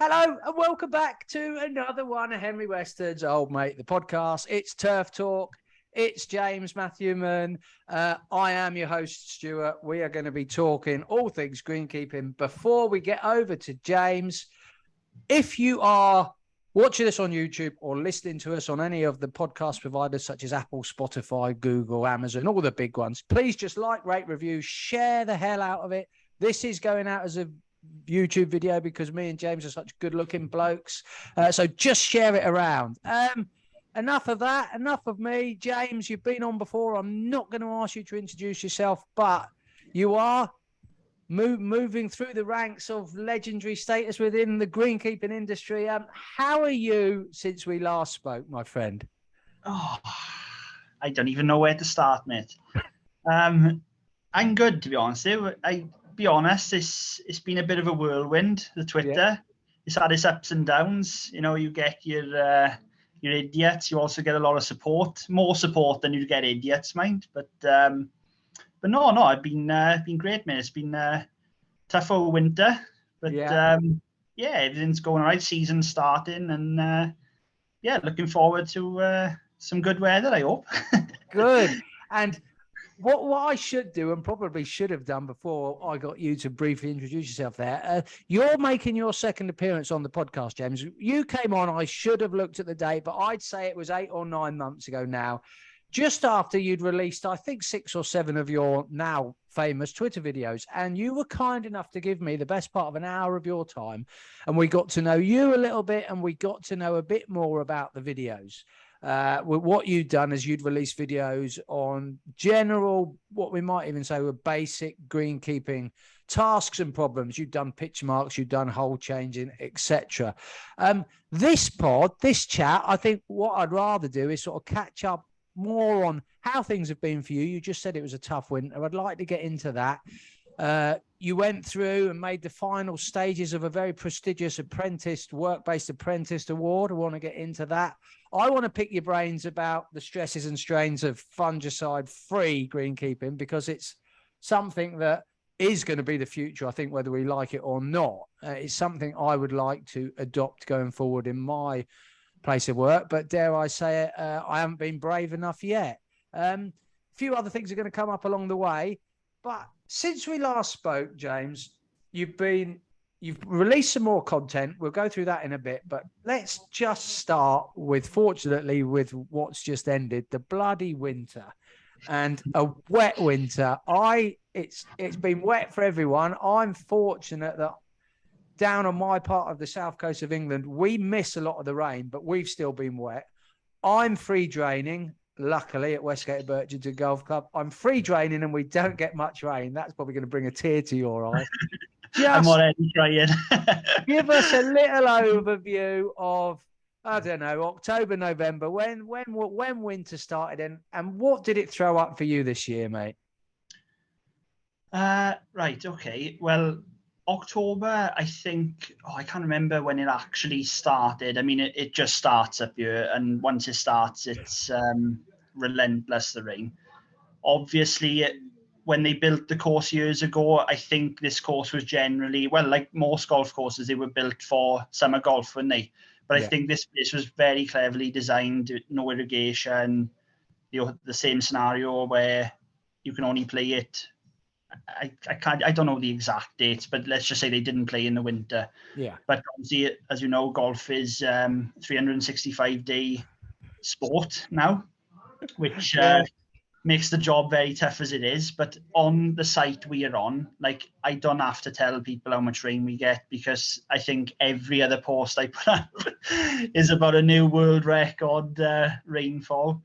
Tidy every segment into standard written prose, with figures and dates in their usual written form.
Hello and welcome back to another one of Henry Western's Old Mate, the podcast. It's Turf Talk. It's James Matthewman. I am your host, Stuart. We are going to be talking all things greenkeeping. Before we get over to James, if you are watching us on YouTube or listening to us on any of the podcast providers such as Apple, Spotify, Google, Amazon, all the big ones, please just like, rate, review, share the hell out of it. This is going out as a YouTube video because me and James are such good looking blokes. So just share it around. Enough of that. Enough of me. James, you've been on before. I'm not going to ask you to introduce yourself, but you are moving through the ranks of legendary status within the greenkeeping industry. How are you since we last spoke, my friend? Oh, I don't even know where to start, mate. I'm good, to be honest. It's been a bit of a whirlwind, the Twitter. Yeah. It's had its ups and downs. You know, you get your idiots. You also get a lot of support, more support than you get idiots, mind. But no, I've been great, mate. It's been a tough old winter, but yeah, everything's going all right. Season's starting, and looking forward to some good weather, I hope. Good. And what I should do, and probably should have done before I got you to briefly introduce yourself there, you're making your second appearance on the podcast, James. You came on, I should have looked at the date, but I'd say it was 8 or 9 months ago now, just after you'd released, I think, 6 or 7 of your now famous Twitter videos. And you were kind enough to give me the best part of an hour of your time. And we got to know you a little bit, and we got to know a bit more about the videos. What you'd done is you'd release videos on general, what we might even say were basic greenkeeping tasks and problems. You've done pitch marks, you've done hole changing, etc. This chat, I think what I'd rather do is sort of catch up more on how things have been for you. You just said it was a tough winter. I'd like to get into that. You went through and made the final stages of a very prestigious work-based apprentice award. I want to get into that. I want to pick your brains about the stresses and strains of fungicide-free greenkeeping, because it's something that is going to be the future, I think, whether we like it or not. It's something I would like to adopt going forward in my place of work, but dare I say it, I haven't been brave enough yet. A few other things are going to come up along the way, but since we last spoke, James, you've released some more content. We'll go through that in a bit, but let's just start fortunately, with what's just ended, the bloody winter, and a wet winter. It's been wet for everyone. I'm fortunate that down on my part of the south coast of England, we miss a lot of the rain, but we've still been wet. I'm free draining. Luckily, at Westgate Birchington Golf Club, I'm free draining and we don't get much rain. That's probably going to bring a tear to your eye. I'm already trying. Give us a little overview of, I don't know, October, November, when winter started, and what did it throw up for you this year, mate? Right, okay. Well, October, I think, I can't remember when it actually started. I mean, it just starts up here, and once it starts, it's relentless, the rain. Obviously, when they built the course years ago, I think this course was generally, well, like most golf courses, they were built for summer golf, weren't they? But I think this was very cleverly designed, no irrigation, the same scenario where you can only play it. I don't know the exact dates, but let's just say they didn't play in the winter. Yeah. But obviously, as you know, golf is 365-day sport now, which makes the job very tough as it is. But on the site we are on, like, I don't have to tell people how much rain we get, because I think every other post I put up is about a new world record rainfall.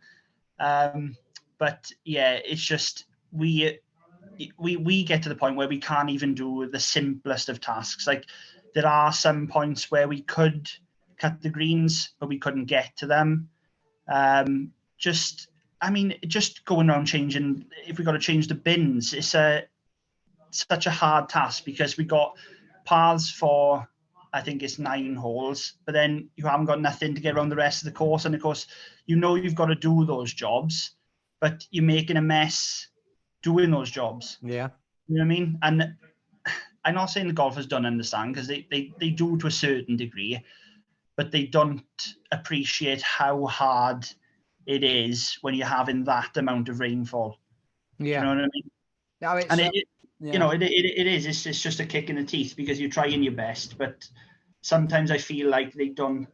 But yeah, it's just we get to the point where we can't even do the simplest of tasks. Like, there are some points where we could cut the greens, but we couldn't get to them. Just going around changing, if we got to change the bins, it's such a hard task, because we got paths for, I think it's 9 holes, but then you haven't got nothing to get around the rest of the course. And of course, you've got to do those jobs, but you're making a mess doing those jobs. Yeah. You know what I mean? And I'm not saying the golfers don't understand, because they do to a certain degree, but they don't appreciate how hard it is when you're having that amount of rainfall. Yeah. Do you know what I mean? No, it's, and yeah. You know, it is. It's just a kick in the teeth, because you're trying your best, but sometimes I feel like they don't.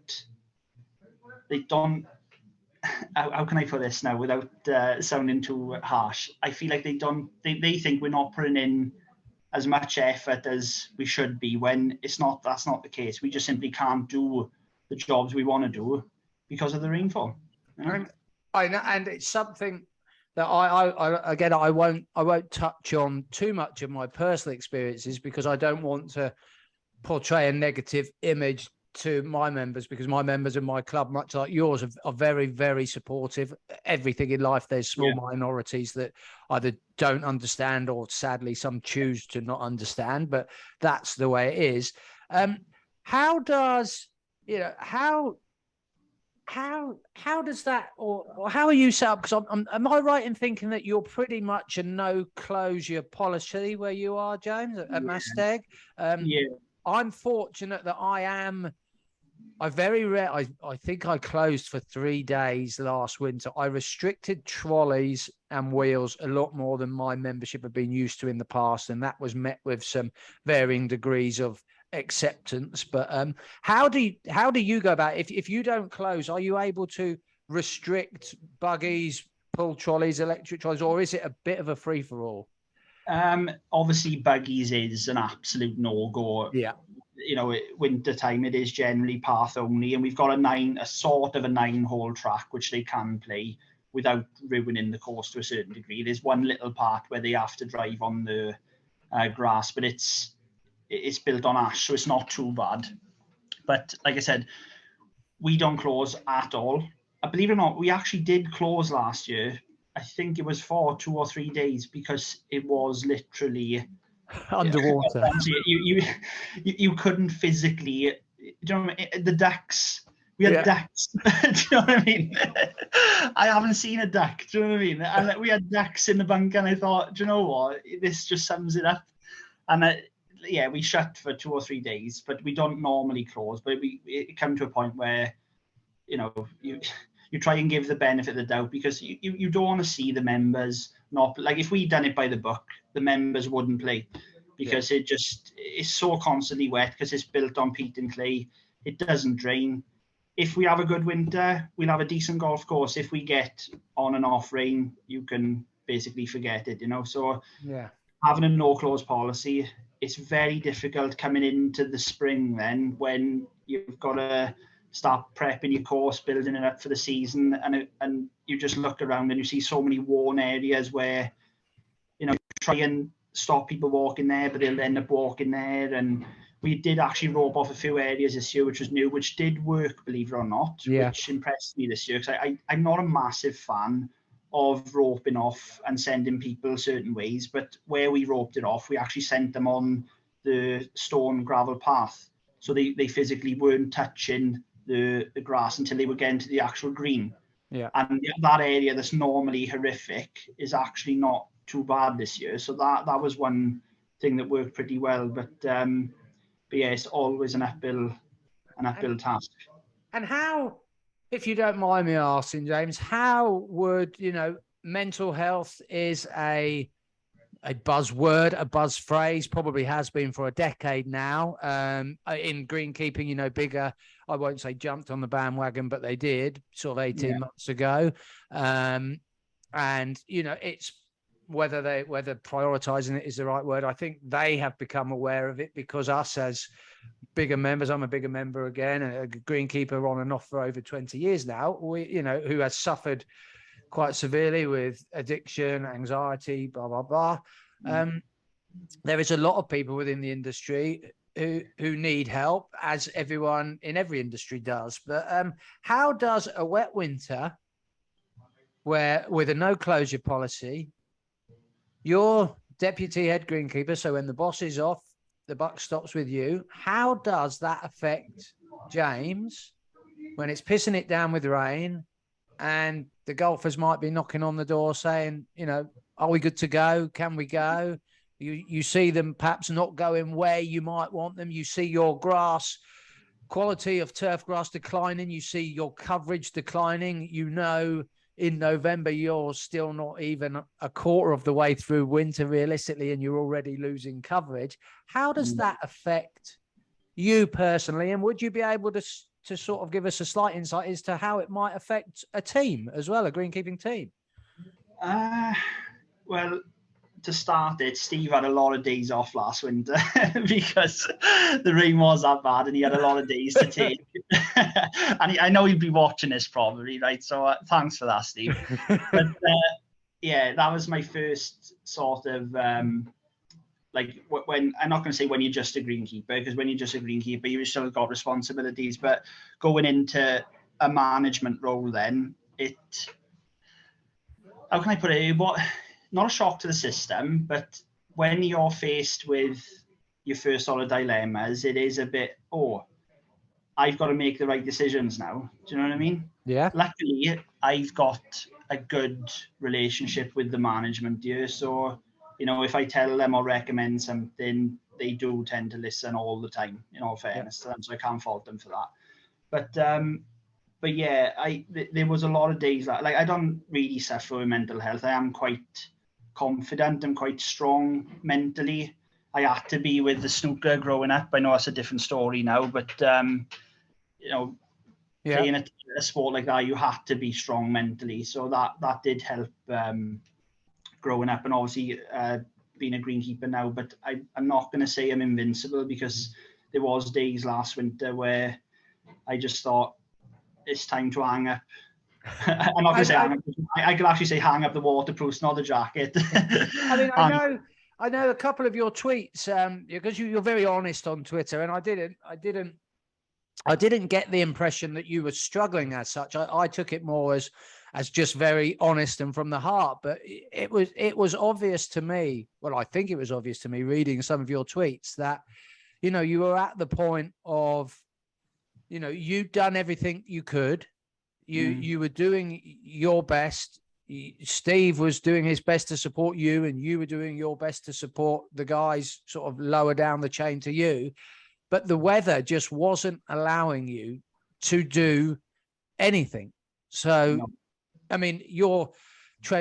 How can I put this now without sounding too harsh? I feel like they think we're not putting in as much effort as we should be, when that's not the case. We just simply can't do the jobs we want to do because of the rainfall. You know? I know, and it's something that I won't touch on too much of my personal experiences, because I don't want to portray a negative image to my members, because my members in my club, much like yours, are very, very supportive. Everything in life, there's small minorities that either don't understand, or sadly some choose to not understand, but that's the way it is. How does that, or how are you set up? Because am I right in thinking that you're pretty much a no closure policy where you are, James, at Masteg? I'm fortunate that I think I closed for 3 days last winter. I restricted trolleys and wheels a lot more than my membership have been used to in the past, and that was met with some varying degrees of acceptance. But how do you go about it? If you don't close, are you able to restrict buggies, pull trolleys, electric trolleys, or is it a bit of a free for all? Obviously, buggies is an absolute no-go. Yeah. You know, winter time, it is generally path only, and we've got a sort of a 9-hole track which they can play without ruining the course to a certain degree. There's one little part where they have to drive on the grass, but it's built on ash, so it's not too bad. But like I said, we don't close at all. Believe it or not, we actually did close last year. I think it was for 2 or 3 days, because it was literally underwater. You couldn't physically. Do you know what I mean? The ducks. We had ducks. Do you know what I mean? I haven't seen a duck. Do you know what I mean? And we had ducks in the bunker, and I thought, do you know what? This just sums it up. And we shut for 2 or 3 days, but we don't normally close. But it come to a point where, you know, you try and give the benefit of the doubt, because you don't want to see the members not, like, if we'd done it by the book, the members wouldn't play, because it's so constantly wet, because it's built on peat and clay. It doesn't drain. If we have a good winter, we'll have a decent golf course. If we get on and off rain, you can basically forget it, you know. So having a no close policy, it's very difficult coming into the spring then, when you've got to start prepping your course, building it up for the season, and you just look around and you see so many worn areas where, you know, you try and stop people walking there, but they'll end up walking there. And we did actually rope off a few areas this year, which was new, which did work, believe it or not, which impressed me this year, because I'm not a massive fan of roping off and sending people certain ways, but where we roped it off, we actually sent them on the stone gravel path, so they physically weren't touching the grass until they were getting to the actual green. And that area that's normally horrific is actually not too bad this year. So that was one thing that worked pretty well. But it's always an uphill task. And how, if you don't mind me asking, James, how would, you know, mental health is a buzzword, a buzz phrase, probably has been for a decade now. In greenkeeping, you know, bigger, I won't say jumped on the bandwagon, but they did sort of 18 months ago. And, you know, it's whether prioritizing it is the right word. I think they have become aware of it, because us as bigger members, I'm a bigger member again, a greenkeeper on and off for over 20 years now, who has suffered quite severely with addiction, anxiety, blah, blah, blah. There is a lot of people within the industry who need help, as everyone in every industry does. But how does a wet winter, where with a no closure policy, your deputy head greenkeeper, so when the boss is off, the buck stops with you, how does that affect James when it's pissing it down with rain, and the golfers might be knocking on the door saying, you know, are we good to go? Can we go? You see them perhaps not going where you might want them. You see your grass quality of turf grass declining. You see your coverage declining. You know, in November, you're still not even a quarter of the way through winter realistically, and you're already losing coverage. How does that affect you personally? And would you be able to sort of give us a slight insight as to how it might affect a team as well, a greenkeeping team? Well, to start it, Steve had a lot of days off last winter because the rain was that bad, and he had a lot of days to take. And I know he'd be watching this probably, right? So thanks for that, Steve. But yeah, that was my first sort of like when, I'm not going to say when you're just a greenkeeper, because when you're just a greenkeeper, you've still got responsibilities. But going into a management role, then how can I put it? Not a shock to the system, but when you're faced with your first sort of dilemmas, it is a bit, I've got to make the right decisions now. Do you know what I mean? Yeah. Luckily, I've got a good relationship with the management here. So, if I tell them or recommend something, they do tend to listen all the time, in all fairness to them. So I can't fault them for that. But yeah, there was a lot of days like I don't really suffer with mental health. I am quite confident. I'm quite strong mentally. I had to be with the snooker growing up. I know that's a different story now, but playing a sport like that, you had to be strong mentally. So that did help growing up, and obviously being a greenkeeper now. But I'm not going to say I'm invincible, because there was days last winter where I just thought it's time to hang up. I'm not going to say hang up. I could actually say hang up the waterproofs, not the jacket. I mean, I know a couple of your tweets, because you're very honest on Twitter, and I didn't get the impression that you were struggling as such. I took it more as just very honest and from the heart. But it was obvious to me. Well, I think it was obvious to me reading some of your tweets that, you were at the point of, you'd done everything you could. You were doing your best. Steve was doing his best to support you, and you were doing your best to support the guys sort of lower down the chain to you. But the weather just wasn't allowing you to do anything. So, I mean, I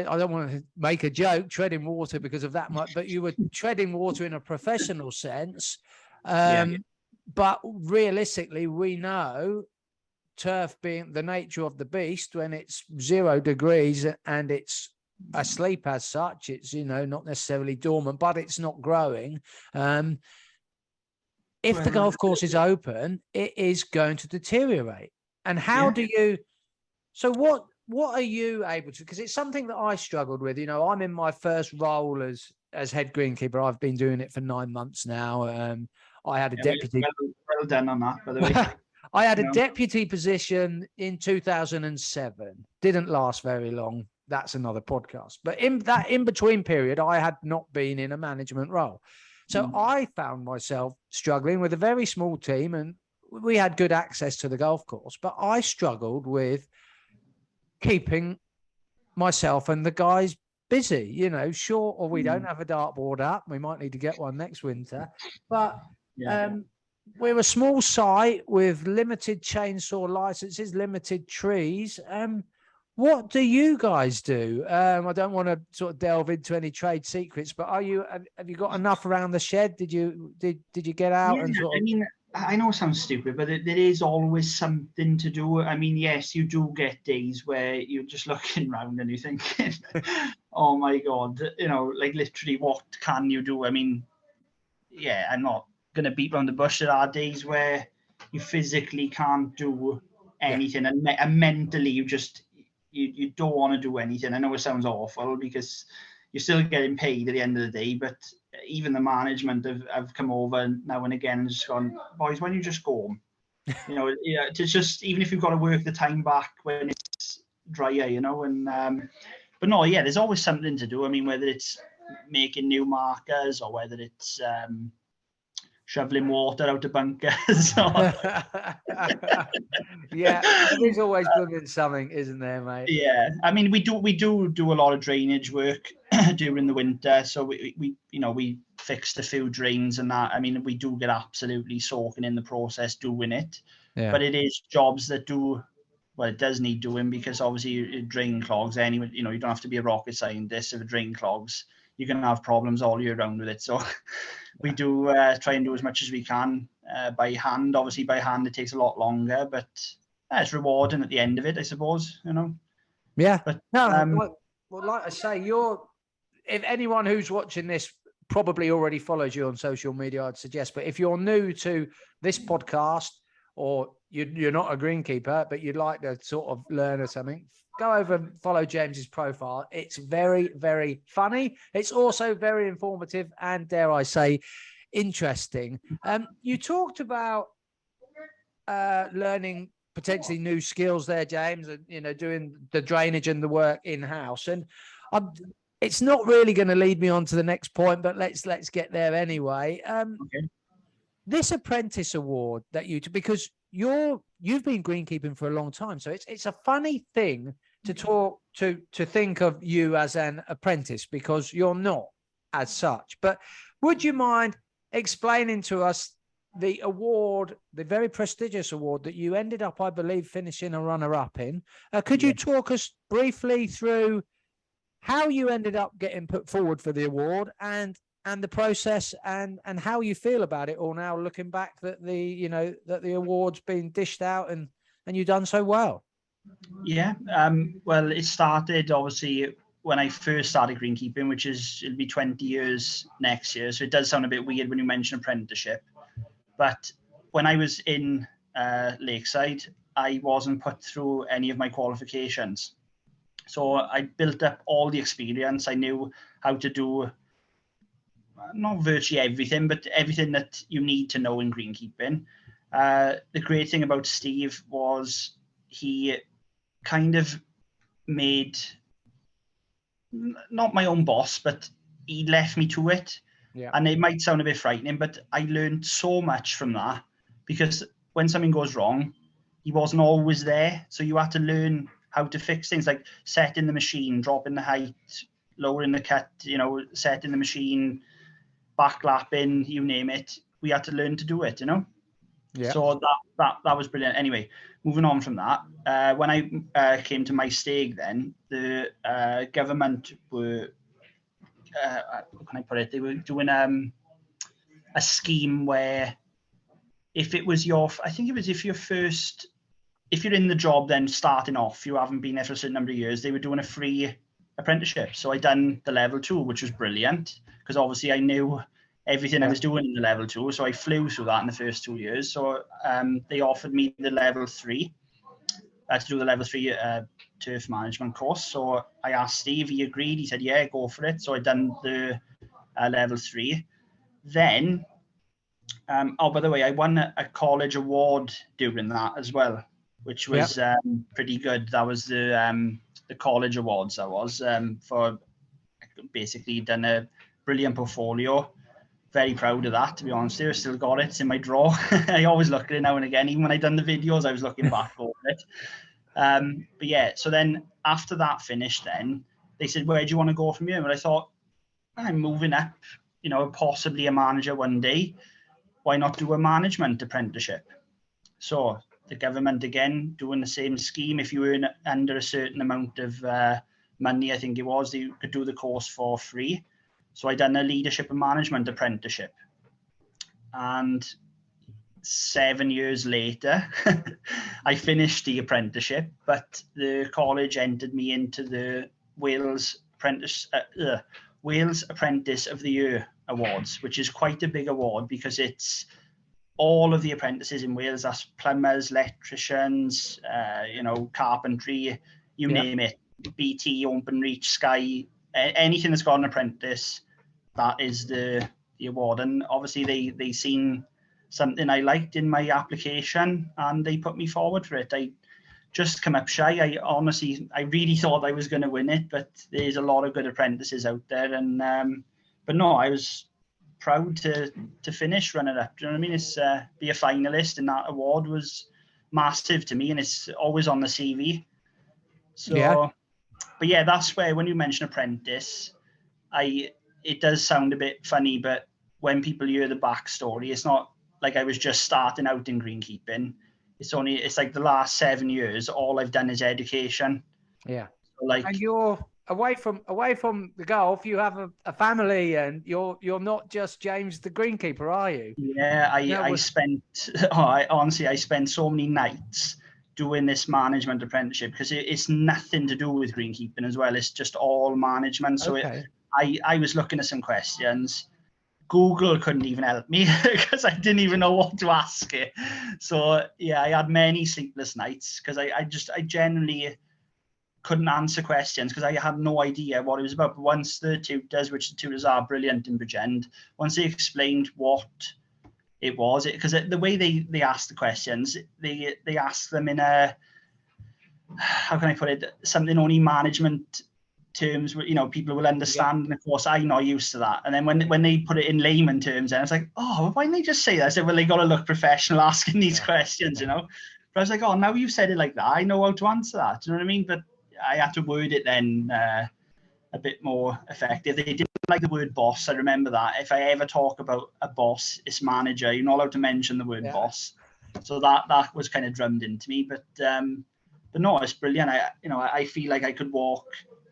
don't want to make a joke, treading water because of that much, but you were treading water in a professional sense. But realistically, we know turf being the nature of the beast, when it's 0 degrees and it's asleep as such, it's, not necessarily dormant, but it's not growing. If the golf course is open, it is going to deteriorate. And how do you, so what are you able to, because it's something that I struggled with. I'm in my first role as head greenkeeper. I've been doing it for 9 months now. I had a deputy. Well done on that, by the way. I had a deputy position in 2007. Didn't last very long. That's another podcast. But in that in-between period, I had not been in a management role. So I found myself struggling with a very small team, and we had good access to the golf course, but I struggled with keeping myself and the guys busy. Sure, or we don't have a dartboard up. We might need to get one next winter. But we're a small site with limited chainsaw licenses, limited trees. What do you guys do? I don't want to sort of delve into any trade secrets, but have you got enough around the shed? Did you get out and sort of... I mean, I know it sounds stupid, but there is always something to do. I mean, yes, you do get days where you're just looking around and you're thinking, oh my God, like literally what can you do? I mean, I'm not going to beat around the bush. There are days where you physically can't do anything, and mentally you don't want to do anything. I know it sounds awful because you're still getting paid at the end of the day, but even the management have come over now and again and just gone, boys, why don't you just go home? To just, even if you've got to work the time back when it's drier, but no, there's always something to do. I mean, whether it's making new markers or whether it's shoveling water out of bunkers. So, yeah, there's always blooming something, isn't there, mate? yeah, I mean, we do a lot of drainage work during the winter. So we fixed a few drains and that. I mean, we do get absolutely soaking in the process doing it. Yeah. But it is jobs that do, well, it does need doing, because obviously drain clogs anyway. You don't have to be a rocket scientist. If a drain clogs, you're going to have problems all year round with it. So we do try and do as much as we can by hand. Obviously, by hand it takes a lot longer, but it's rewarding at the end of it, I suppose. Yeah. But well, like I say, if anyone who's watching this probably already follows you on social media, I'd suggest. But if you're new to this podcast, or you're not a greenkeeper, but you'd like to sort of learn or something, go over and follow James's profile. It's very, very funny. It's also very informative and, dare I say, interesting. You talked about learning potentially new skills there, James, and doing the drainage and the work in-house. And it's not really going to lead me on to the next point, but let's get there anyway. okay. This apprentice award that because you've been greenkeeping for a long time, so it's a funny thing to talk to think of you as an apprentice, because you're not as such. But would you mind explaining to us the award, the very prestigious award that you ended up, I believe, finishing a runner-up in? Could you talk us briefly through how you ended up getting put forward for the award, and the process, and how you feel about it all now, looking back, that the award's been dished out and you've done so well? Yeah. Well, it started obviously when I first started greenkeeping, which it'll be 20 years next year. So it does sound a bit weird when you mention apprenticeship. But when I was in Lakeside, I wasn't put through any of my qualifications. So I built up all the experience. I knew how to do not virtually everything, but everything that you need to know in greenkeeping. The great thing about Steve was he kind of made, not my own boss, but he left me to it. Yeah. And it might sound a bit frightening, but I learned so much from that, because when something goes wrong, he wasn't always there. So you had to learn how to fix things, like setting the machine, dropping the height, lowering the cut, setting the machine, backlapping, you name it. We had to learn to do it, Yeah. So that was brilliant. Anyway, moving on from that, when I came to my stake, then the government were, how can I put it? They were doing a scheme where if it was I think it was if you're in the job, then starting off, you haven't been there for a certain number of years, they were doing a free apprenticeship. So I done the level 2, which was brilliant, because obviously I knew everything I was doing in the level 2. So I flew through that in the first 2 years. So they offered me the level 3 to do the level 3 turf management course. So I asked Steve, he agreed. He said, yeah, go for it. So I done the level 3. Then, by the way, I won a college award during that as well, which was pretty good. That was the college awards. That was for basically done a brilliant portfolio. Very proud of that, to be honest. I still got it. It's in my drawer. I always look at it now and again. Even when I done the videos, I was looking back over it. But yeah, so then after that finished, then they said, where do you want to go from here? And I thought, I'm moving up, possibly a manager one day. Why not do a management apprenticeship? So the government, again, doing the same scheme. If you earn under a certain amount of money, I think it was, you could do the course for free. So I done a leadership and management apprenticeship. And 7 years later, I finished the apprenticeship, but the college entered me into the Wales Apprentice of the Year Awards, which is quite a big award, because it's all of the apprentices in Wales. That's plumbers, electricians, carpentry, you name it, BT, Openreach, Sky, anything that's got an apprentice, that is the award. And obviously they seen something I liked in my application, and they put me forward for it. I just come up shy. I really thought I was going to win it, but there's a lot of good apprentices out there. And but no, I was proud to finish runner-up. Do you know what I mean? It's be a finalist in that award was massive to me, and it's always on the CV. So, Yeah. But yeah, that's where when you mention apprentice, it does sound a bit funny, but when people hear the backstory, it's not like I was just starting out in greenkeeping. It's like the last 7 years, all I've done is education. Yeah. So like, and you're away from the golf, you have a family, and you're not just James the greenkeeper, are you? Yeah, I spent I spent so many nights doing this management apprenticeship because it's nothing to do with greenkeeping as well. It's just all management. So Okay. I was looking at some questions. Google couldn't even help me because I didn't even know what to ask it. So yeah, I had many sleepless nights because I genuinely couldn't answer questions because I had no idea what it was about. But once the tutors are brilliant in Bridgend, once they explained what it was, because the way they ask the questions, they ask them in a, how can I put it, something only management terms, people will understand. And of course, I'm not used to that. And then when they put it in layman terms, and it's like, oh, why didn't they just say that? I said, well, they got to look professional asking these questions, But I was like, oh, now you've said it like that, I know how to answer that. Do you know what I mean? But I had to word it then a bit more effective. They didn't like the word boss. I remember that. If I ever talk about a boss, it's manager. You're not allowed to mention the word boss. So that was kind of drummed into me. But no, it's brilliant. I feel like I could walk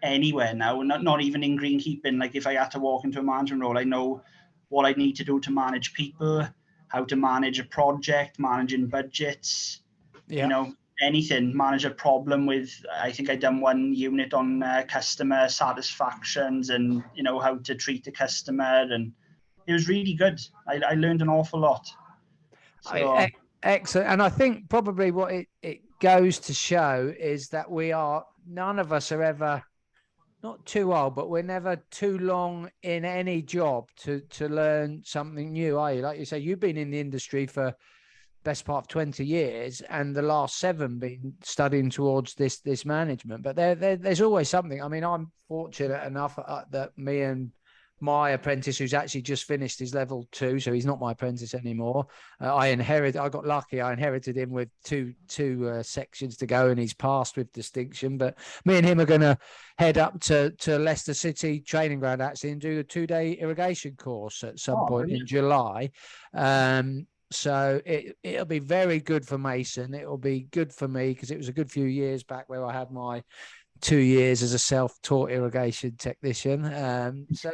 anywhere now, not even in greenkeeping. Like if I had to walk into a management role, I know what I need to do to manage people, how to manage a project, managing budgets, anything, manage a problem with, I think I'd done one unit on customer satisfactions and, how to treat a customer. And it was really good. I learned an awful lot. So, excellent. And I think probably what it goes to show is that none of us are ever, not too old, but we're never too long in any job to learn something new, are you? Like you say, you've been in the industry for best part of 20 years and the last 7 been studying towards this management, but there's always something. I mean, I'm fortunate enough that me and my apprentice, who's actually just finished his level 2, so he's not my apprentice anymore. I got lucky. I inherited him with two sections to go, and he's passed with distinction. But me and him are going to head up to Leicester City training ground actually and do a 2-day irrigation course at some point in July. So it'll be very good for Mason. It'll be good for me because it was a good few years back where I had my 2 years as a self-taught irrigation technician. So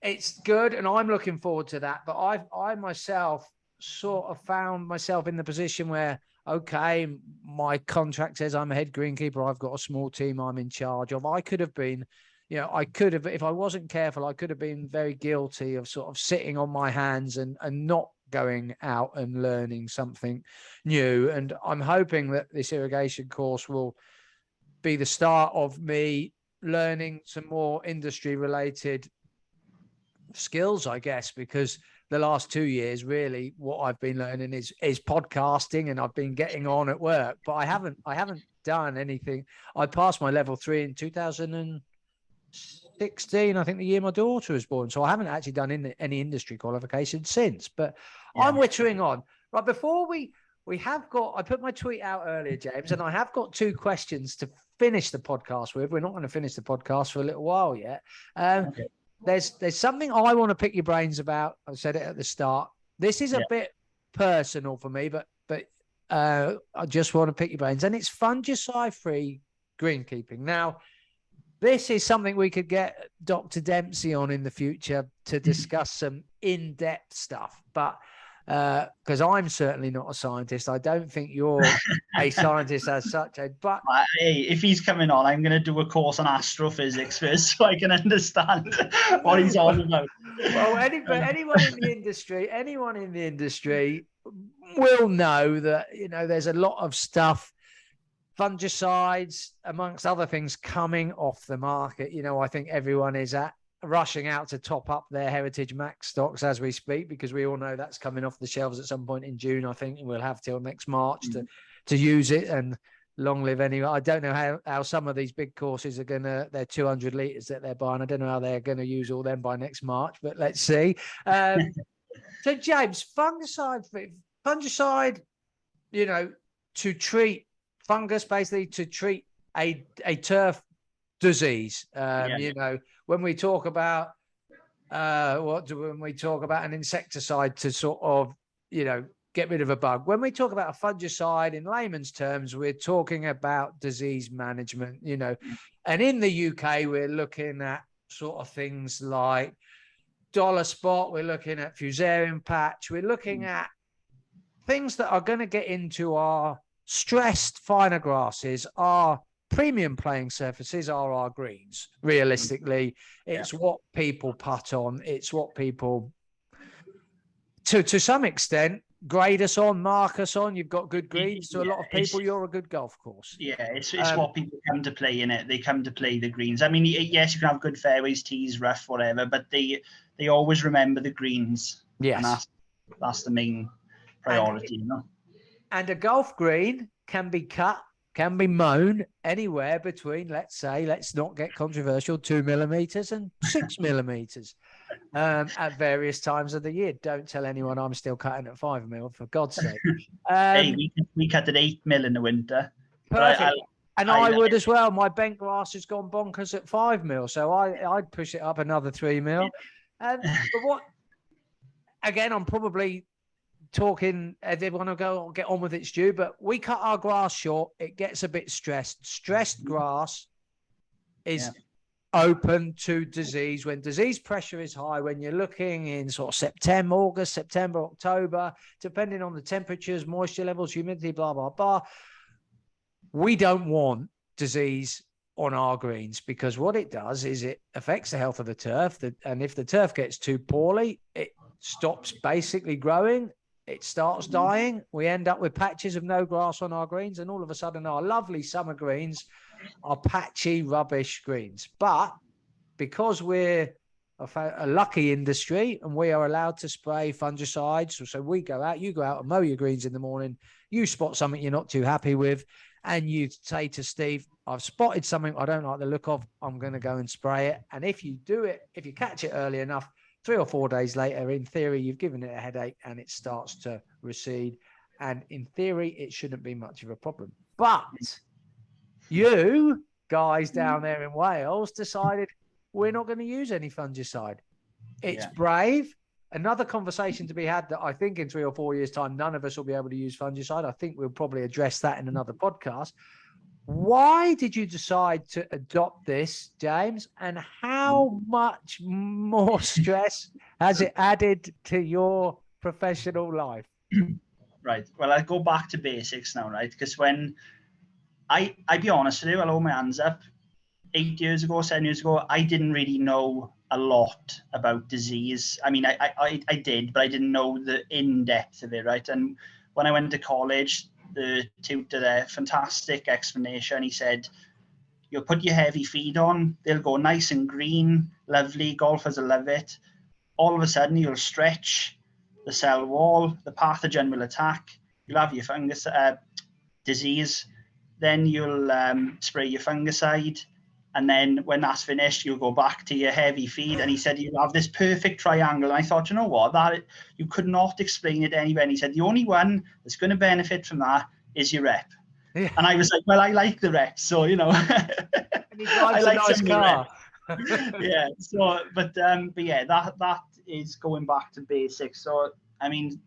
it's good, and I'm looking forward to that. But I myself sort of found myself in the position where, okay, my contract says I'm a head greenkeeper. I've got a small team I'm in charge of. I could have been, if I wasn't careful, I could have been very guilty of sort of sitting on my hands and not going out and learning something new. And I'm hoping that this irrigation course will be the start of me learning some more industry related skills, I guess, because the last 2 years, really what I've been learning is podcasting, and I've been getting on at work, but I haven't done anything. I passed my level 3 in 2016, I think, the year my daughter was born. So I haven't actually done any industry qualification since, but I'm wittering on. Right, before we have got, I put my tweet out earlier, James, and I have got 2 questions to finish the podcast with. We're not going to finish the podcast for a little while yet. Okay. There's something I want to pick your brains about. I said it at the start. This is a bit personal for me, but I just want to pick your brains. And it's fungicide-free greenkeeping. Now, this is something we could get Dr. Dempsey on in the future to discuss some in-depth stuff. But because I'm certainly not a scientist, I don't think you're a scientist as such. But hey, if he's coming on, I'm going to do a course on astrophysics first so I can understand what he's on about. Well, anyone in the industry will know that there's a lot of stuff, fungicides amongst other things, coming off the market. I think everyone is rushing out to top up their Heritage Max stocks as we speak, because we all know that's coming off the shelves at some point in June. I think we'll have till next March to use it, and long live anyway. I don't know how some of these big courses are they're 200 litres that they're buying. I don't know how they're going to use all them by next March, but let's see. So James, fungicide, to treat fungus, basically to treat a turf disease. When we talk about when we talk about an insecticide to sort of, get rid of a bug. When we talk about a fungicide in layman's terms, we're talking about disease management, and in the UK, we're looking at sort of things like dollar spot. We're looking at fusarium patch. We're looking at things that are going to get into our stressed finer grasses, our premium playing surfaces are our greens. Realistically, it's what people putt on. It's what people, to some extent, grade us on, mark us on. You've got good greens. To a lot of people, you're a good golf course. Yeah, it's what people come to play in it. They come to play the greens. I mean, yes, you can have good fairways, tees, rough, whatever, but they always remember the greens. Yes, and that's the main priority, And a golf green can be cut, can be mown anywhere between, let's not get controversial, 2 millimeters and 6 millimeters. At various times of the year. Don't tell anyone I'm still cutting at 5 mil, for God's sake. Hey, we cut at 8 mil in the winter. Perfect. I would as well. My bent grass has gone bonkers at 5 mil, so I'd push it up another 3 mil. But what? Again, I'm probably talking. They want to go get on with it, Stu. But we cut our grass short. It gets a bit stressed. Stressed grass is open to disease. When disease pressure is high, when you're looking in sort of August, September, October, depending on the temperatures, moisture levels, humidity, blah, blah, blah, we don't want disease on our greens, because what it does is it affects the health of the turf. And if the turf gets too poorly, it stops basically growing. It starts dying. We end up with patches of no grass on our greens, and all of a sudden our lovely summer greens are patchy, rubbish greens. But because we're a lucky industry and we are allowed to spray fungicides, so we go out, you go out and mow your greens in the morning, you spot something you're not too happy with, and you say to Steve, I've spotted something I don't like the look of, I'm going to go and spray it. And if you do it, if you catch it early enough, 3 or 4 days later, in theory, you've given it a headache and it starts to recede. And in theory, it shouldn't be much of a problem. But you guys down there in Wales decided we're not going to use any fungicide. It's brave. Another conversation to be had that I think in 3 or 4 years' time, none of us will be able to use fungicide. I think we'll probably address that in another podcast. Why did you decide to adopt this, James? And how much more stress has it added to your professional life? Right. Well, I'll go back to basics now, right? Because when I be honest with you, I'll hold my hands up. 8 years ago, 7 years ago, I didn't really know a lot about disease. I mean, I did, but I didn't know the in-depth of it, right? And when I went to college, the tutor there, fantastic explanation. He said, you'll put your heavy feed on, they'll go nice and green, lovely, golfers will love it. All of a sudden, you'll stretch the cell wall, the pathogen will attack, you'll have your fungus disease, then you'll spray your fungicide, and then when that's finished, you'll go back to your heavy feed. And he said, you'll have this perfect triangle. And I thought, you know what, that you could not explain it anywhere. And he said, the only one that's going to benefit from that is your rep. Yeah. And I was like, well, I like the reps. So, you know, I like a nice car. Yeah. So, but yeah, that is going back to basics. So, I mean,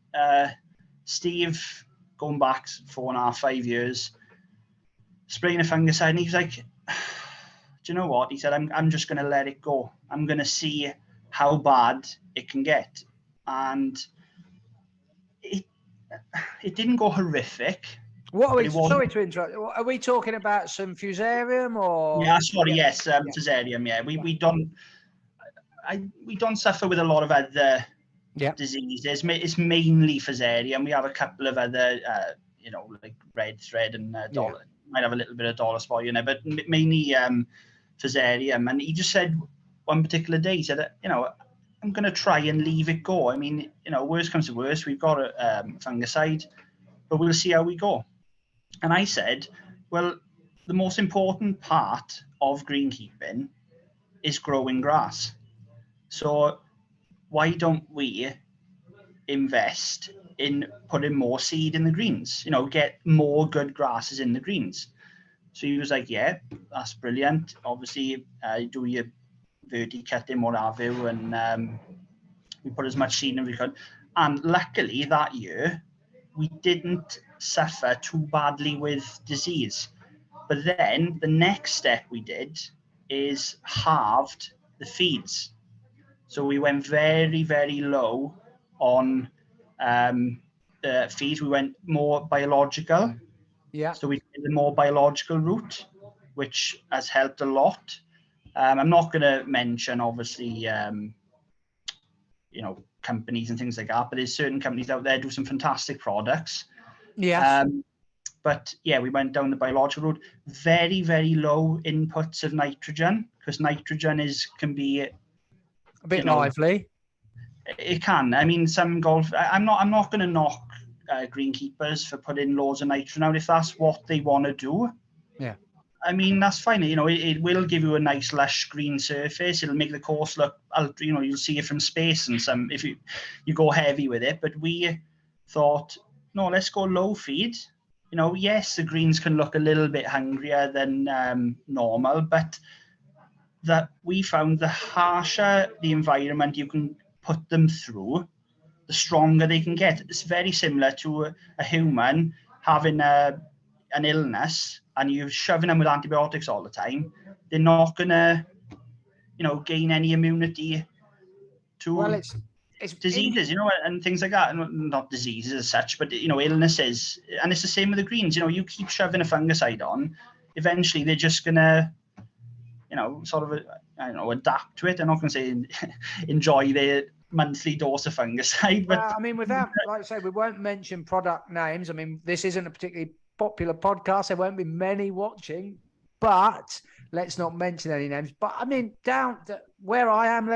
Steve, going back 4.5, 5 years, spraying a fungicide, and he was like, do you know what? He said, I'm just going to let it go. I'm going to see how bad it can get. And it didn't go horrific. What are we, sorry to interrupt, are we talking about some fusarium or? Yeah, sorry, yes, fusarium, yeah. We don't suffer with a lot of other diseases. It's mainly fusarium. We have a couple of other, you know, like red thread and dollar. Might have a little bit of dollar spot, you know, but mainly fusarium. And he just said one particular day, he said, you know, I'm going to try and leave it go. I mean, you know, worst comes to worst, we've got a fungicide, but we'll see how we go. And I said, Well, the most important part of greenkeeping is growing grass. So why don't we invest in putting more seed in the greens? You know, get more good grasses in the greens. So he was like, yeah, that's brilliant. Obviously, do your verticutting, what have you, and we put as much seed in as we could. And luckily that year, we didn't suffer too badly with disease. But then the next step we did is halved the feeds. So we went very, very low on feeds. We went more biological. Yeah. So we did the more biological route, which has helped a lot. I'm not going to mention, obviously, companies and things like that, but there's certain companies out there do some fantastic products. Yes. But yeah, we went down the biological route. Very, very low inputs of nitrogen, because nitrogen can be A bit lively. It can. I mean, some golf. I'm not going to knock greenkeepers for putting loads of nitrogen out if that's what they want to do. Yeah. I mean, that's fine. You know, it will give you a nice lush green surface. It'll make the course look. You'll see it from space and some if you go heavy with it. But we thought, no, let's go low feed. You know, yes, the greens can look a little bit hungrier than normal, but that we found the harsher the environment you can put them through, the stronger they can get. It's very similar to a human having an illness and you're shoving them with antibiotics all the time. They're not going to, gain any immunity to it's diseases, and things like that. And not diseases as such, but, illnesses. And it's the same with the greens. You keep shoving a fungicide on, eventually they're just going to, sort of, adapt to it. I'm not going to say enjoy their monthly dose of fungicide. But I mean, without, like I say, we won't mention product names. I mean, this isn't a particularly popular podcast. There won't be many watching, but let's not mention any names. But I mean, down to where I am,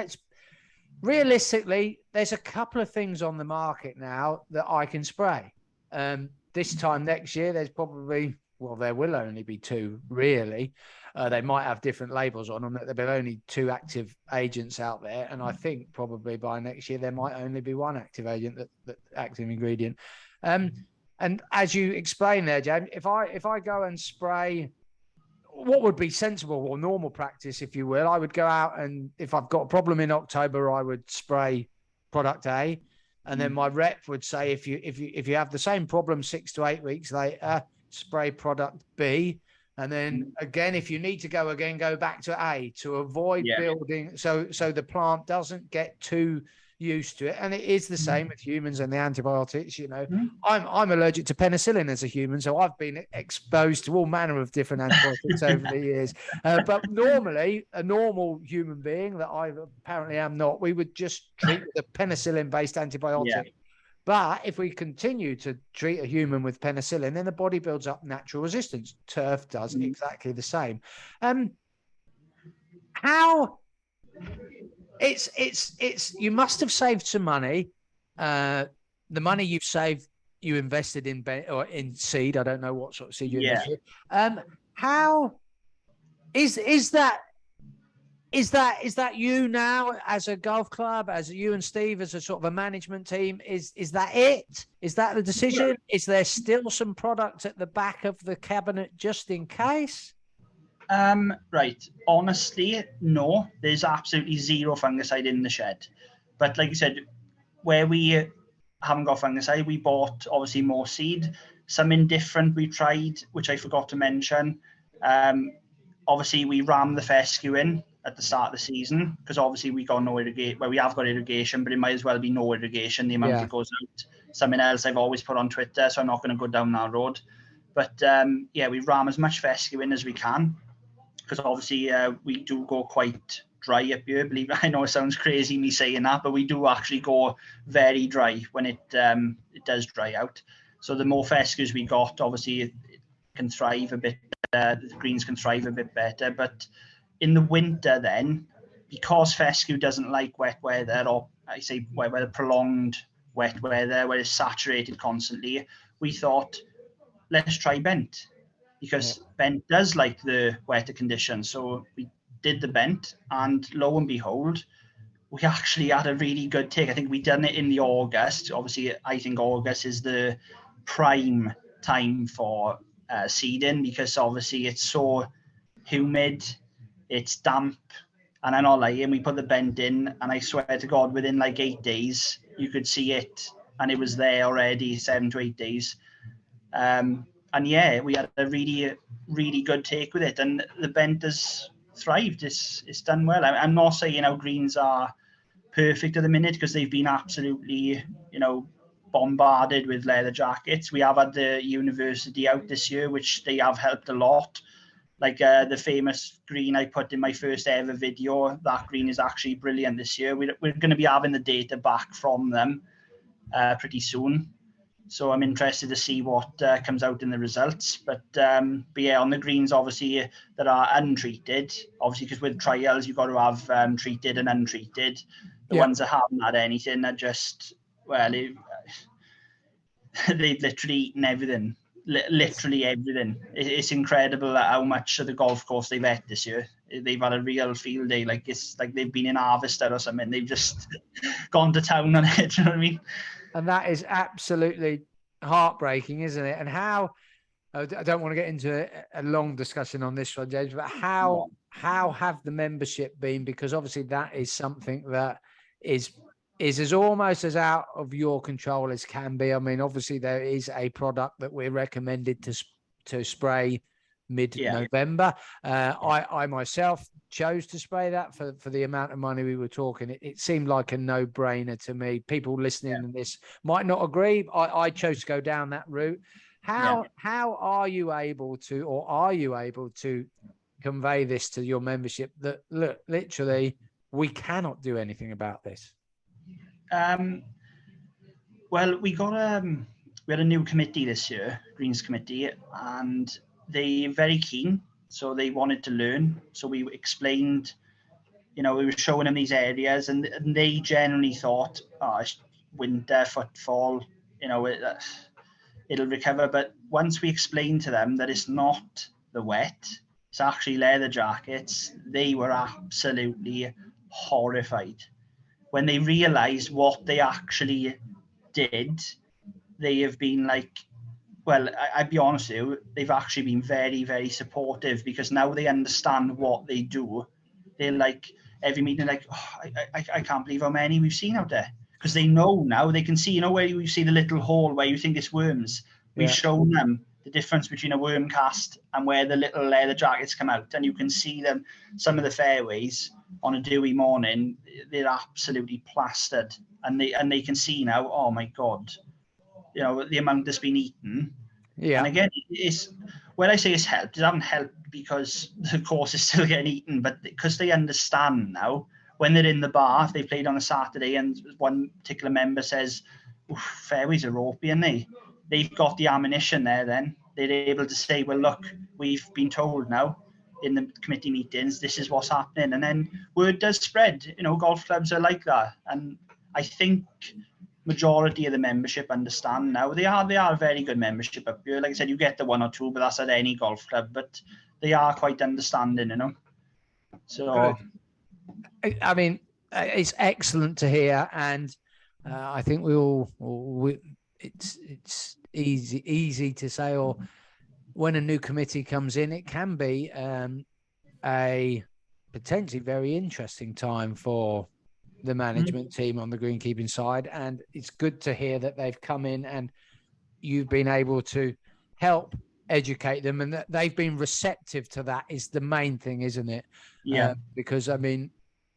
realistically, there's a couple of things on the market now that I can spray. This time next year, there's probably, there will only be two, really. They might have different labels on them. There will only two active agents out there. And I think probably by next year, there might only be one active agent, that active ingredient. And as you explained there, James, if I go and spray, what would be sensible or normal practice, if you will, I would go out and if I've got a problem in October, I would spray product A. And then my rep would say, if you have the same problem 6 to 8 weeks later, spray product B. And then again, if you need to go again, go back to A to avoid building. So the plant doesn't get too used to it. And it is the same with humans and the antibiotics. I'm allergic to penicillin as a human, so I've been exposed to all manner of different antibiotics over the years. But normally, a normal human being that I apparently am not, we would just treat with a penicillin-based antibiotic. Yeah. But if we continue to treat a human with penicillin, then the body builds up natural resistance. Turf does exactly the same. How it's you must have saved some money. The money you've saved, you invested in seed. I don't know what sort of seed you invested. How is that you now as a golf club, as you and Steve as a sort of a management team? Is that it? Is that the decision? Yeah. Is there still some product at the back of the cabinet just in case? Right. Honestly, no. There's absolutely zero fungicide in the shed. But like you said, where we haven't got fungicide, we bought obviously more seed. Some indifferent we tried, which I forgot to mention. Obviously, we ram the fescue in at the start of the season because obviously we got no irrigation. Well, we have got irrigation, but it might as well be no irrigation. The amount that goes out. Something else I've always put on Twitter, so I'm not going to go down that road. But we ram as much fescue in as we can because obviously we do go quite dry up here. I know it sounds crazy me saying that, but we do actually go very dry when it does dry out. So the more fescues we got, obviously it can thrive a bit. The greens can thrive a bit better, but in the winter then, because fescue doesn't like wet weather, or I say wet weather, prolonged wet weather where it's saturated constantly, we thought, let's try bent. because bent does like the wetter conditions. So we did the bent, and lo and behold, we actually had a really good take. I think we done it in the August. Obviously, I think August is the prime time for seeding, because obviously it's so humid, it's damp, and I'm not lying, we put the bent in, and I swear to God, within like 8 days, you could see it, and it was there already, 7 to 8 days. And yeah, we had a really, really good take with it, and the bent has thrived. It's done well. I'm not saying our greens are perfect at the minute, because they've been absolutely, bombarded with leather jackets. We have had the university out this year, which they have helped a lot. Like the famous green I put in my first ever video, that green is actually brilliant this year. We're going to be having the data back from them pretty soon. So I'm interested to see what comes out in the results. But yeah, on the greens, obviously, that are untreated, obviously, because with trials, you've got to have treated and untreated. The ones that haven't had anything are just, well, they've literally eaten everything. Literally everything. It's incredible how much of the golf course they've ate this year. They've had a real field day. Like, it's like they've been in harvester or something. They've just gone to town on it. Do you know what I mean? And that is absolutely heartbreaking, isn't it? And how, I don't want to get into a long discussion on this one, James, but how have the membership been? Because obviously that is something that is as almost as out of your control as can be. I mean, obviously there is a product that we're recommended to spray mid-November. I myself chose to spray that for the amount of money we were talking. It seemed like a no-brainer to me. People listening to this might not agree. I chose to go down that route. How are you able to convey this to your membership that, look, literally, we cannot do anything about this? Well, we had a new committee this year, Greens Committee, and they're very keen. So they wanted to learn. So we explained, we were showing them these areas, and they generally thought, it's winter, footfall, it'll recover. But once we explained to them that it's not the wet, it's actually leather jackets, they were absolutely horrified. When they realised what they actually did, they have been like, well, I'd be honest with you, they've actually been very, very supportive, because now they understand what they do. They're like, every meeting, like, I can't believe how many we've seen out there. Because they know now, they can see, where you see the little hole where you think it's worms. We've shown them the difference between a worm cast and where the little leather jackets come out. And you can see them, some of the fairways on a dewy morning, they're absolutely plastered. And they can see now, oh my God, the amount that's been eaten. Yeah. And again, when I say it's helped, it hasn't helped because the course is still getting eaten, but because they understand now, when they're in the bar, if they played on a Saturday and one particular member says, fairways are ropey, and they've got the ammunition there, then they're able to say, well, look, we've been told now in the committee meetings, this is what's happening. And then word does spread. Golf clubs are like that. And I think majority of the membership understand now. They are a very good membership up here. Like I said, you get the one or two, but that's at any golf club. But they are quite understanding, So, I mean, it's excellent to hear, and I think it's easy to say, or when a new committee comes in, it can be a potentially very interesting time for the management team on the greenkeeping side. And it's good to hear that they've come in and you've been able to help educate them, and that they've been receptive to that is the main thing, isn't it? Yeah. Because, I mean,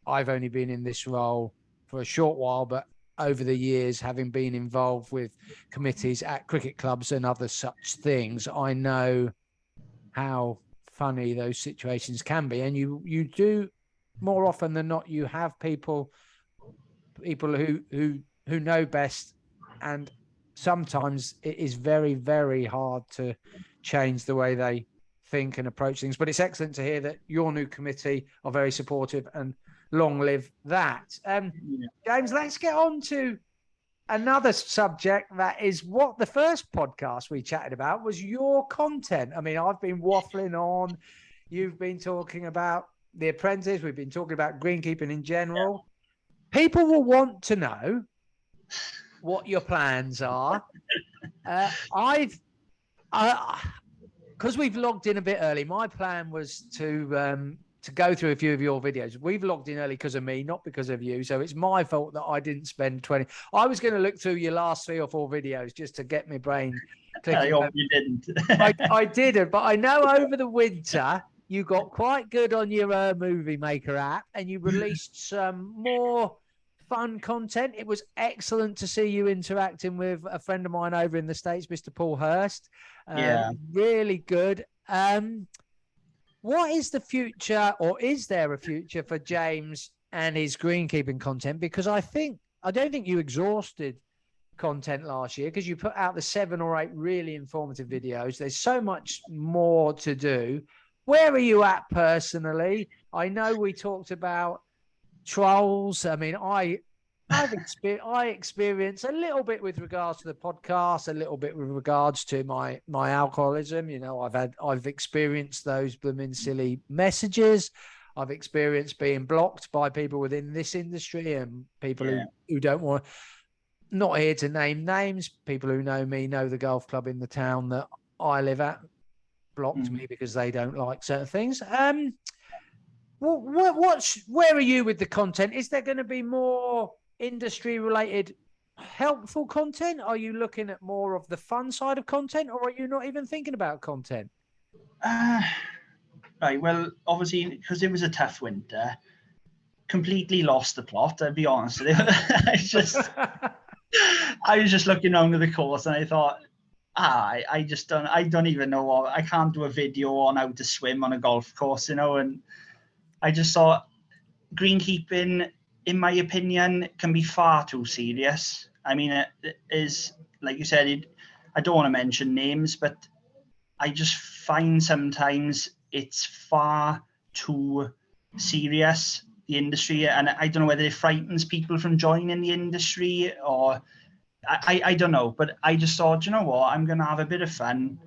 I've only been in this role for a short while, but over the years, having been involved with committees at cricket clubs and other such things, I know how funny those situations can be. And you do, more often than not, you have people who know best, and sometimes it is very, very hard to change the way they think and approach things. But it's excellent to hear that your new committee are very supportive, and long live that. James, let's get on to another subject that is what the first podcast we chatted about was your content. I mean, I've been waffling on. You've been talking about The Apprentice. We've been talking about greenkeeping in general. People will want to know what your plans are. Because we've logged in a bit early, my plan was to go through a few of your videos. We've logged in early because of me, not because of you. So it's my fault that I didn't spend 20. I was going to look through your last 3 or 4 videos just to get my brain clicking. I hope you didn't. I didn't, but I know over the winter you got quite good on your Movie Maker app, and you released some more fun content. It was excellent to see you interacting with a friend of mine over in the States, Mr. Paul Hurst. Really good. What is the future, or is there a future for James and his greenkeeping content? Because I don't think you exhausted content last year, because you put out the 7 or 8 really informative videos. There's so much more to do. Where are you at personally? I know we talked about trolls. I mean, I experienced a little bit with regards to the podcast, a little bit with regards to my alcoholism. You know, I've experienced those blooming silly messages. I've experienced being blocked by people within this industry and people who don't want. Not here to name names. People who know me know the golf club in the town that I live at blocked me because they don't like certain things. Where are you with the content? Is there going to be more industry related helpful content? Are you looking at more of the fun side of content, or are you not even thinking about content? Right, well, obviously, because it was a tough winter, completely lost the plot, I'll be honest with you. I was just looking around at the course and I thought, I don't even know what, I can't do a video on how to swim on a golf course, you know, and I just thought greenkeeping, in my opinion, can be far too serious. I mean, it is, like you said, I don't want to mention names, but I just find sometimes it's far too serious, the industry, and I don't know whether it frightens people from joining the industry, or I don't know, but I just thought, you know what, I'm going to have a bit of fun.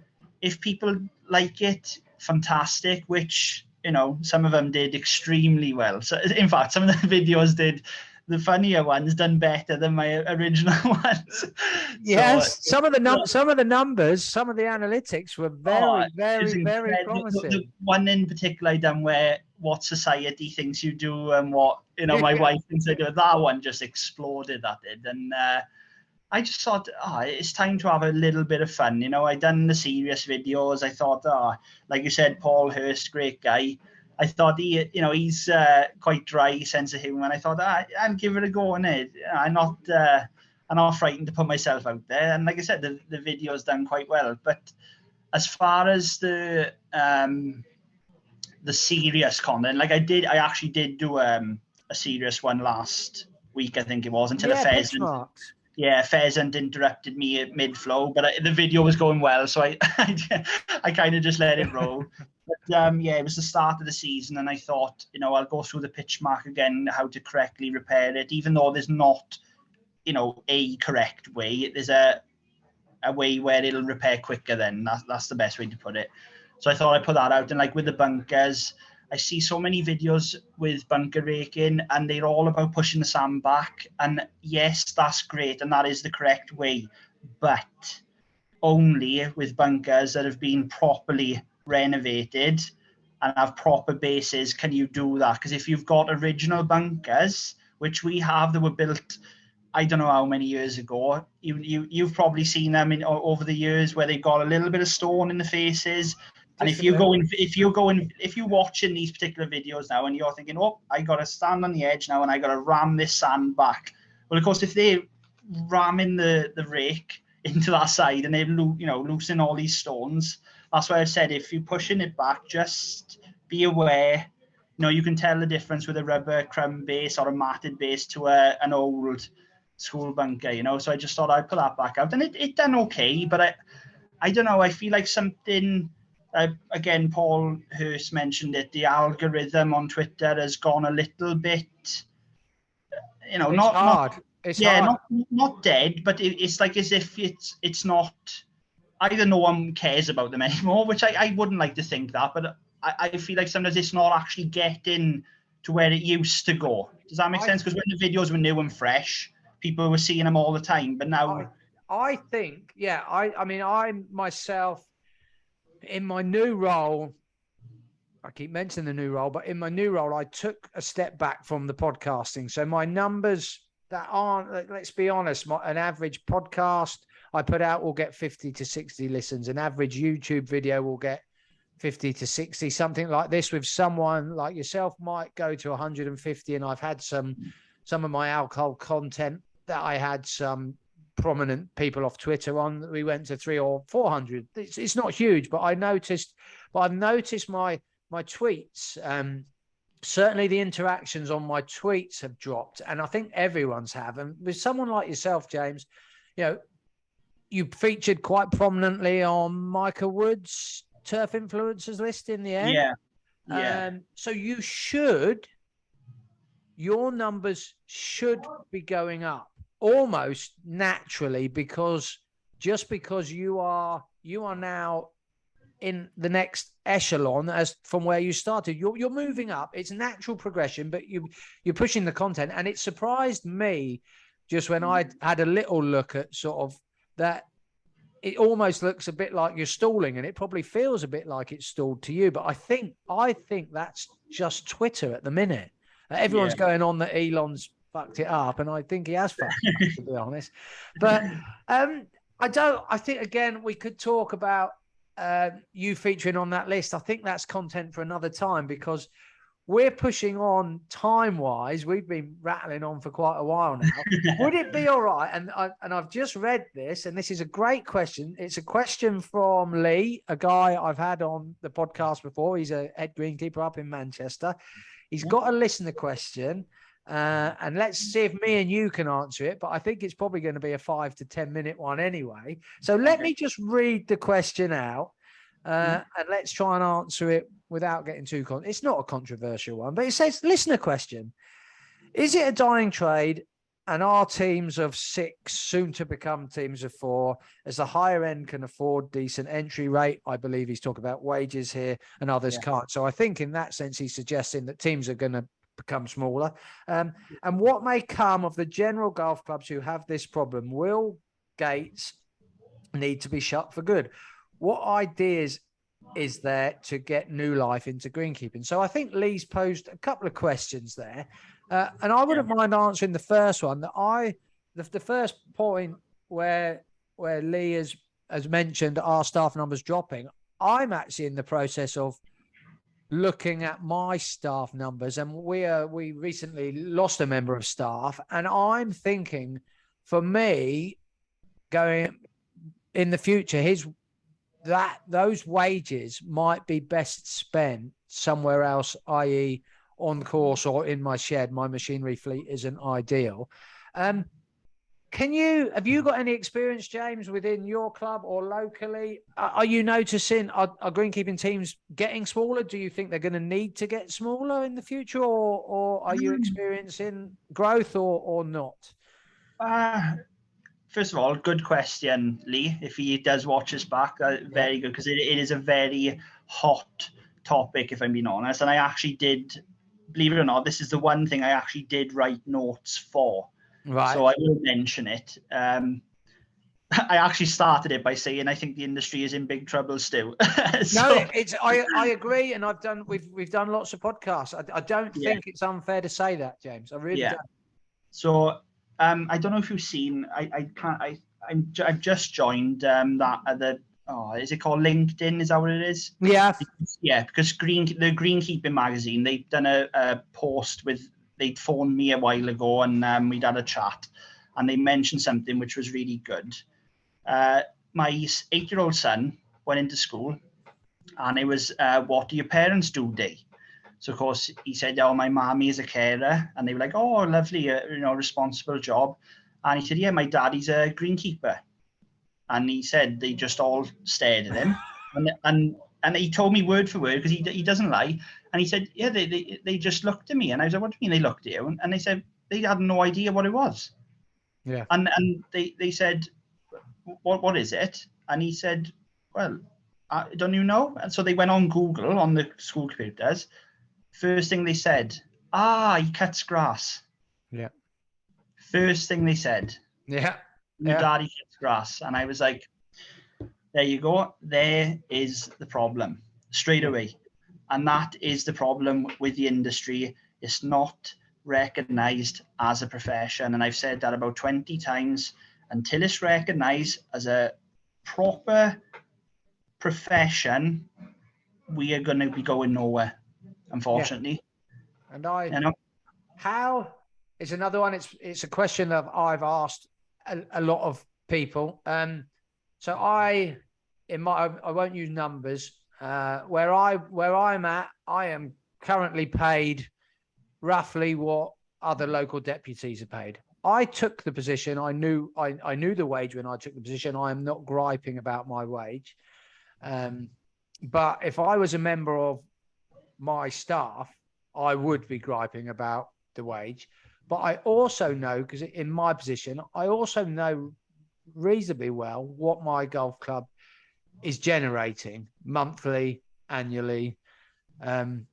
If people like it, fantastic, which, you know, some of them did extremely well. So in fact, some of the videos did, the funnier ones done better than my original ones. Yes, so, some of the numbers, some of the analytics were very promising. The one in particular I done where what society thinks you do and what, you know, my wife thinks I do. That one just exploded, that did. And I just thought, it's time to have a little bit of fun. You know, I done the serious videos. I thought, like you said, Paul Hurst, great guy. I thought he's quite dry sense of humor. And I thought, I'll give it a go on it. I'm not frightened to put myself out there. And like I said, the video's done quite well. But as far as the serious content, like I actually did do a serious one last week, I think it was, until a pheasant. Yeah, pheasant interrupted me at mid-flow, but the video was going well, so I kind of just let it roll. But it was the start of the season, and I thought, you know, I'll go through the pitch mark again, how to correctly repair it, even though there's not, you know, a correct way. There's a way where it'll repair quicker. Then that's the best way to put it. So I thought I'd put that out, and like with the bunkers, I see so many videos with bunker raking and they're all about pushing the sand back. And yes, that's great. And that is the correct way, but only with bunkers that have been properly renovated and have proper bases can you do that. Because if you've got original bunkers, which we have, that were built, I don't know how many years ago, you've probably seen them over the years where they've got a little bit of stone in the faces. And if you're watching these particular videos now and you're thinking, oh, I got to stand on the edge now and I got to ram this sand back. Well, of course, if they're ramming the rake into that side and they're loosening all these stones, that's why I said, if you're pushing it back, just be aware. You know, you can tell the difference with a rubber crumb base or a matted base to an old school bunker, you know. So I just thought I'd put that back out. And it done okay, but I don't know, I feel like something... again, Paul Hurst mentioned it. The algorithm on Twitter has gone a little bit, you know, not It's yeah, hard. not dead, but it's like as if it's not. Either no one cares about them anymore, which I wouldn't like to think that, but I feel like sometimes it's not actually getting to where it used to go. Does that make sense? Because when the videos were new and fresh, people were seeing them all the time, but now I think, yeah, I mean, I myself, in my new role, I keep mentioning the new role, but in my new role, I took a step back from the podcasting. So my numbers that aren't, let's be honest, an average podcast I put out will get 50 to 60 listens. An average YouTube video will get 50 to 60. Something like this with someone like yourself might go to 150. And I've had some of my alcohol content that I had some prominent people off Twitter on. We went to 300 or 400. It's not huge, but I've noticed my tweets, certainly the interactions on my tweets have dropped, and I think everyone's have. And with someone like yourself, James, you featured quite prominently on Micah Wood's Turf Influencers list in the end. Yeah. So your numbers should be going up almost naturally, because you are now in the next echelon as from where you started. You're moving up. It's natural progression, but you're pushing the content. And it surprised me just when I had a little look at sort of that. It almost looks a bit like you're stalling, and it probably feels a bit like it's stalled to you. But I think that's just Twitter at the minute. Everyone's going on that Elon's fucked it up, and I think he has fucked it up, to be honest. But I think, again, we could talk about you featuring on that list. I think that's content for another time, because we're pushing on time-wise. We've been rattling on for quite a while now. Would it be all right? And I've just read this, and this is a great question. It's a question from Lee, a guy I've had on the podcast before. He's a head greenkeeper up in Manchester. He's got a listener question, and let's see if me and you can answer it. But I think it's probably going to be a 5 to 10 minute one anyway. So let me just read the question out, and let's try and answer it without getting too it's not a controversial one, but it says, listener question: is it a dying trade, and are teams of 6 soon to become teams of 4, as the higher end can afford decent entry rate? I believe he's talking about wages here, and others can't. So I think in that sense, he's suggesting that teams are going to become smaller. And what may come of the general golf clubs who have this problem? Will gates need to be shut for good? What ideas is there to get new life into greenkeeping? So I think Lee's posed a couple of questions there, and I wouldn't mind answering the first one. The first point where Lee has mentioned our staff numbers dropping. I'm actually in the process of looking at my staff numbers, and we recently lost a member of staff, and I'm thinking, for me, going in the future, those wages might be best spent somewhere else, i.e. on course or in my shed. My machinery fleet isn't ideal. Have you got any experience, James, within your club or locally? Are you noticing are greenkeeping teams getting smaller? Do you think they're going to need to get smaller in the future, or are you experiencing growth or not? First of all, good question, Lee. If he does watch us back, very good, because it is a very hot topic, if I'm being honest. And I actually did, believe it or not, this is the one thing I actually did write notes for. Right. So I will mention it. I actually started it by saying I think the industry is in big trouble still. I agree, and we've done lots of podcasts. I don't think it's unfair to say that, James. I really don't. So I don't know if you've seen. I've just joined is it called LinkedIn? Is that what it is? Yeah. Yeah, because the Greenkeeping magazine, they've done a post they'd phoned me a while ago, and we'd had a chat, and they mentioned something which was really good. My 8-year-old son went into school, and it was what do your parents do day? So, of course, he said, oh, my mommy is a carer. And they were like, oh, lovely, responsible job. And he said, yeah, my daddy's a greenkeeper. And he said they just all stared at him. and he told me word for word, because he doesn't lie. And he said, yeah, they just looked at me. And I was like, what do you mean they looked at you? And they said they had no idea what it was. Yeah. And they said, what is it? And he said, well, don't you know? And so they went on Google on the school computers. First thing they said, he cuts grass. Yeah. First thing they said, Yeah. your daddy cuts grass. And I was like, there you go. There is the problem straight away. And that is the problem with the industry. It's not recognized as a profession. And I've said that about 20 times. Until it's recognized as a proper profession, we are going to be going nowhere, unfortunately. Yeah. And how is another one? It's a question that I've asked a lot of people. So I won't use numbers. Where I'm at, I am currently paid roughly what other local deputies are paid. I took the position. I knew the wage when I took the position. I am not griping about my wage. But if I was a member of my staff, I would be griping about the wage. But I also know, because in my position, I also know reasonably well what my golf club is generating monthly, annually. And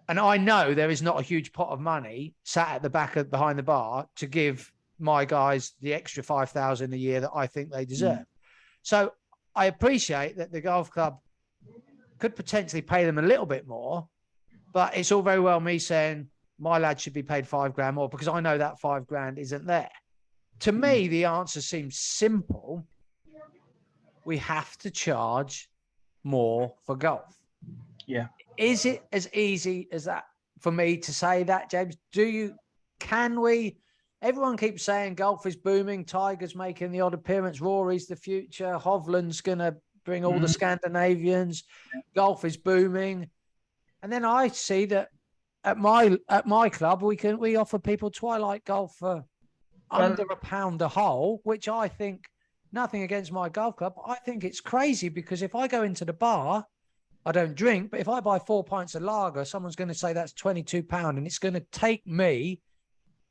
I know there is not a huge pot of money sat at the back of behind the bar to give my guys the extra 5,000 a year that I think they deserve. So I appreciate that the golf club could potentially pay them a little bit more, but it's all very well me saying my lad should be paid $5,000 more because I know that $5,000 isn't there. To me, the answer seems simple. We have to charge more for golf. Yeah. Is it as easy as that for me to say that, James? Can we? Everyone keeps saying golf is booming. Tiger's making the odd appearance. Rory's the future. Hovland's going to bring all the Scandinavians. Golf is booming. And then I see that at my club, we offer people twilight golf for under £1 a hole, which I think, nothing against my golf club, I think it's crazy because if I go into the bar, I don't drink, but if I buy 4 pints of lager, someone's going to say that's £22, and it's going to take me,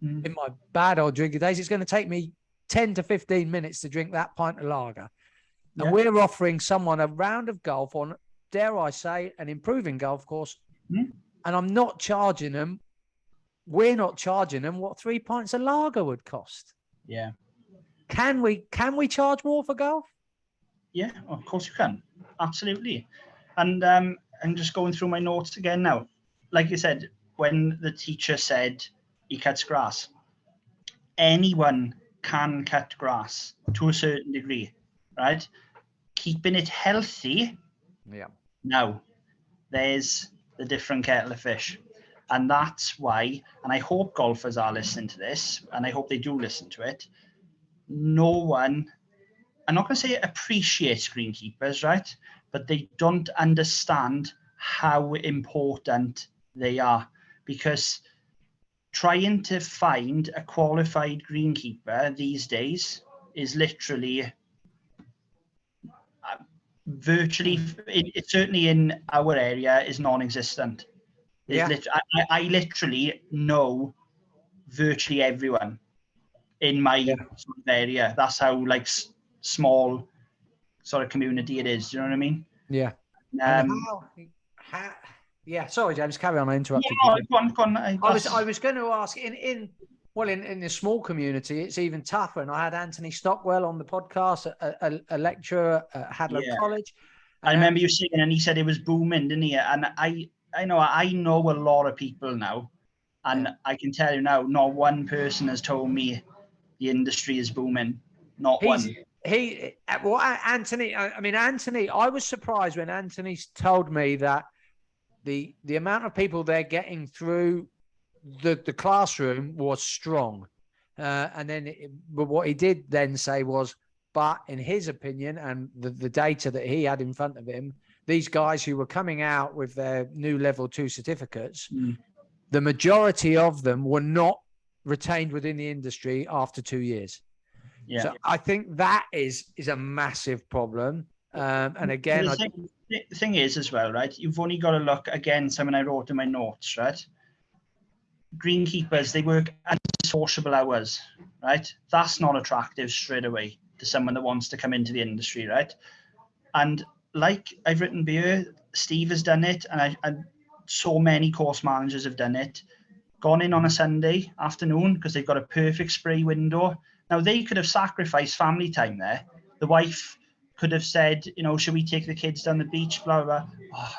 in my bad old drinking days, it's going to take me 10 to 15 minutes to drink that pint of lager. Yeah. And we're offering someone a round of golf on, dare I say, an improving golf course, and I'm not charging them. We're not charging them what 3 pints of lager would cost. Yeah. Can we charge more for golf? Yeah, of course you can. Absolutely. And I'm just going through my notes again now. Like you said, when the teacher said he cuts grass, anyone can cut grass to a certain degree, right? Keeping it healthy. Yeah. Now, there's the different kettle of fish. And that's why, and I hope golfers are listening to this, and I hope they do listen to it. No one, I'm not going to say appreciates greenkeepers, right? But they don't understand how important they are, because trying to find a qualified greenkeeper these days is literally virtually, it certainly in our area is non-existent. Yeah. I literally know virtually everyone in my sort of area. That's how small sort of community it is. Do you know what I mean? Yeah. Yeah. Sorry, James. Carry on. I interrupted you. Go on. I was going to ask in the small community, it's even tougher. And I had Anthony Stockwell on the podcast, a lecturer at Hadlow College. I remember you saying, and he said it was booming, didn't he? And I know a lot of people now, and I can tell you now, not one person has told me the industry is booming. Not one. Anthony, I was surprised when Anthony told me that the amount of people they're getting through the classroom was strong. And then but what he did then say was, but in his opinion and the data that he had in front of him, these guys who were coming out with their new level 2 certificates, the majority of them were not retained within the industry after 2 years. Yeah. So I think that is a massive problem. And again, the thing is as well, right? You've only got to look again. Something I wrote in my notes, right? Greenkeepers, they work sociable hours, right? That's not attractive straight away to someone that wants to come into the industry, right? And like I've written beer, Steve has done it, and so many course managers have done it. Gone in on a Sunday afternoon because they've got a perfect spray window. Now, they could have sacrificed family time there. The wife could have said, should we take the kids down the beach, blah, blah, blah. Oh,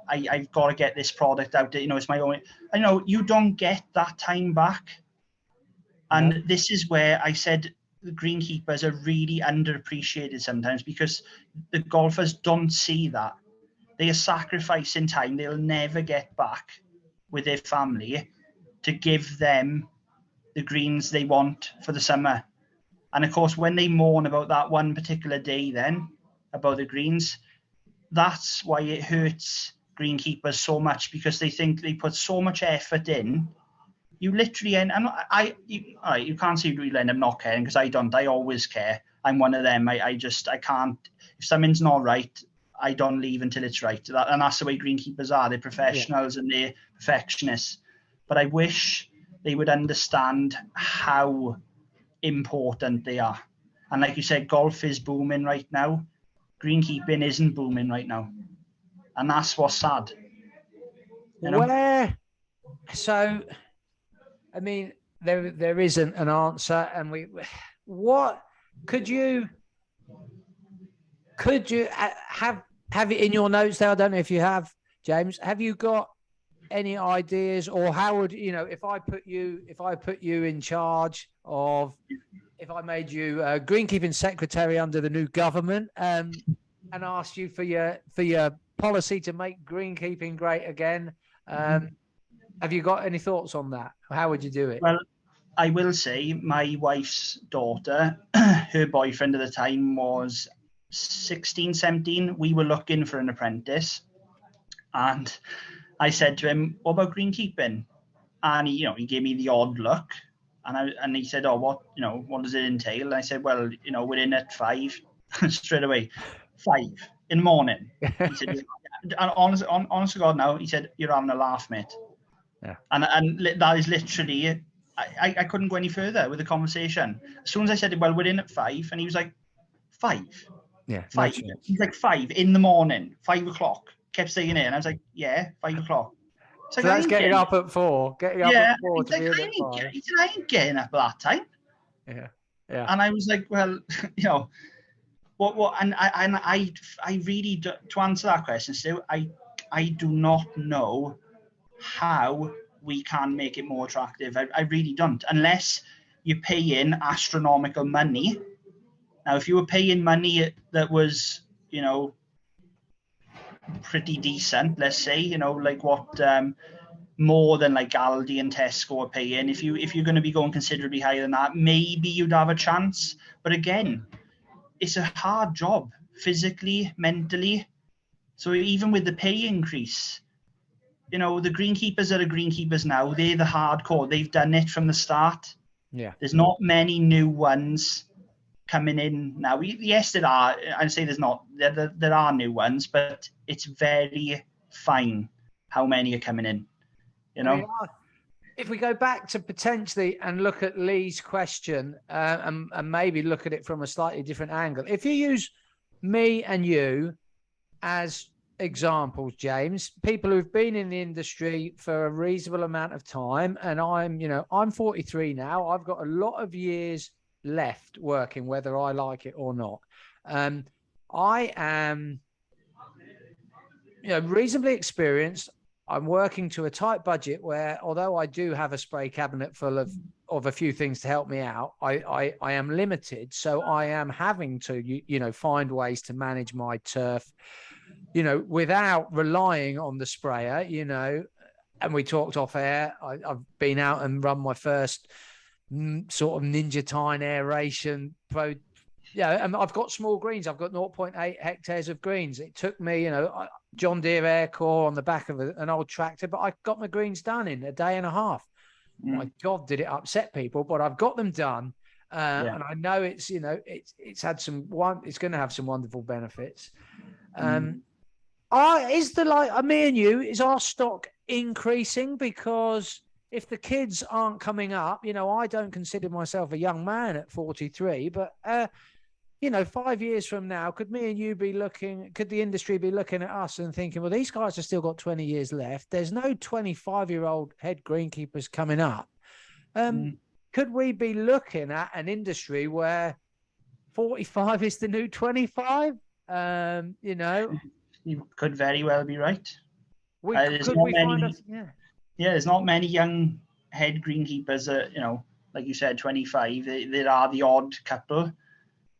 I've got to get this product out there. It's my own. You don't get that time back. And this is where I said the greenkeepers are really underappreciated sometimes, because the golfers don't see that. They are sacrificing time they'll never get back with their family to give them the greens they want for the summer. And of course, when they mourn about that one particular day then, about the greens, that's why it hurts greenkeepers so much, because they think they put so much effort in. You literally end, you can't see you'll end up not caring, because I don't. I always care. I'm one of them. I can't, if something's not right, I don't leave until it's right. And that's the way greenkeepers are. They're professionals and they're perfectionists. But I wish they would understand how important they are. And like you said, golf is booming right now. Greenkeeping isn't booming right now. And that's what's sad. So, I mean, there isn't an answer. And what could you have it in your notes there? I don't know if you have, James. Have you got any ideas, or how would if I put you in charge of, if I made you greenkeeping secretary under the new government, and asked you for your policy to make greenkeeping great again, have you got any thoughts on that? How would you do it? Well, I will say my wife's daughter, her boyfriend at the time was 16, 17. We were looking for an apprentice, and I said to him, "What about greenkeeping?" And he gave me the odd look, and he said, "Oh, what does it entail?" And I said, "Well, we're in at 5 straight away, 5 in the morning." He said, and honest to God, now he said, "You're having a laugh, mate." Yeah. And that is literally, I couldn't go any further with the conversation. As soon as I said, "Well, we're in at 5," and he was like, 5? Yeah. 5. He's like, 5 in the morning, 5 o'clock. Kept saying it, and I was like, "Yeah, 5 o'clock." So that's getting up at 4. Getting up at 4 to be in at 5. He said, "I ain't getting up at that time." Yeah. Yeah. And I was like, "Well, what?" And I really do, to answer that question, Stu, I do not know how we can make it more attractive. I really don't, unless you're paying astronomical money. Now, if you were paying money that was, pretty decent, let's say, like what more than like Aldi and Tesco are paying, if you're going to be going considerably higher than that, maybe you'd have a chance. But again, it's a hard job, physically, mentally. So even with the pay increase, the greenkeepers that are greenkeepers now, they're the hardcore. They've done it from the start. Yeah. There's not many new ones coming in now. Yes, there are. I'd say there's not. There are new ones, but it's very fine how many are coming in. I mean, if we go back to potentially and look at Lee's question, and maybe look at it from a slightly different angle. If you use me and you as examples, James, people who've been in the industry for a reasonable amount of time, and I'm 43 now. I've got a lot of years left working, whether I like it or not. I am, reasonably experienced. I'm working to a tight budget where, although I do have a spray cabinet full of a few things to help me out, I am limited. So I am having to, find ways to manage my turf, without relying on the sprayer, and we talked off air. I've been out and run my first sort of Ninja Tine aeration pro. Yeah, and I've got small greens. I've got 0.8 hectares of greens. It took me, John Deere Air Core on the back of an old tractor, but I got my greens done in a day and a half. My God, did it upset people, but I've got them done. And I know it's going to have some wonderful benefits. Me and you, is our stock increasing? Because if the kids aren't coming up, I don't consider myself a young man at 43, but 5 years from now, could me and you could the industry be looking at us and thinking, well, these guys have still got 20 years left. There's no 25-year-old head greenkeepers coming up. Could we be looking at an industry where 45 is the new 25? You could very well be right. There's not many young head greenkeepers like you said, 25. There are the odd couple,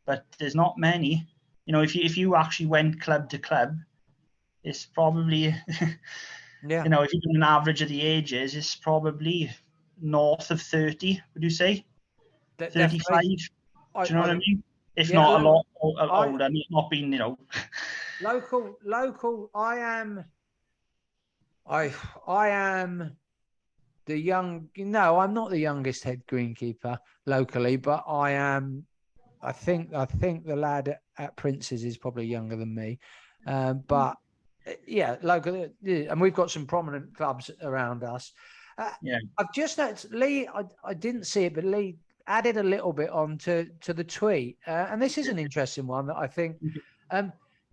but there's not many. If you actually went club to club, it's probably if you do an average of the ages, it's probably north of 30. Would you say 35? Do you know what I mean? If not a lot older, not being local. I am the young. No, I'm not the youngest head greenkeeper locally, but I am. I think the lad at Prince's is probably younger than me, but yeah, local, and we've got some prominent clubs around us. I've just noticed Lee. I didn't see it, but Lee added a little bit on to the tweet, and this is an interesting one that I think.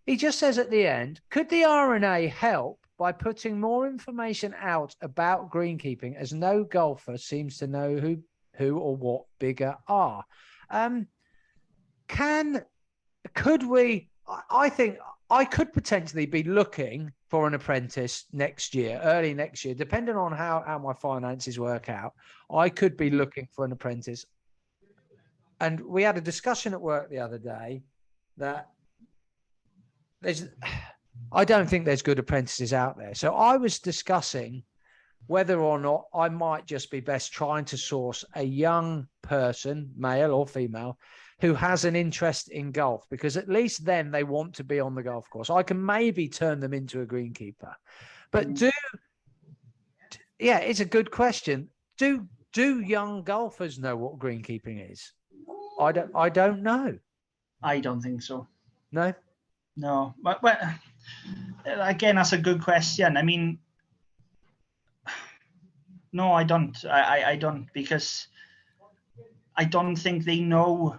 He just says at the end, could the RNA help by putting more information out about greenkeeping, as no golfer seems to know who or what bigger are? Could we? I think I could potentially be looking for an apprentice early next year, depending on how my finances work out. I could be looking for an apprentice. And we had a discussion at work the other day that I don't think there's good apprentices out there. So I was discussing whether or not I might just be best trying to source a young person, male or female, who has an interest in golf, because at least then they want to be on the golf course. I can maybe turn them into a greenkeeper. But it's a good question. Do young golfers know what greenkeeping is? I don't know. I don't think so. No? No. But again, that's a good question. I mean, no, I don't. I don't, because I don't think they know.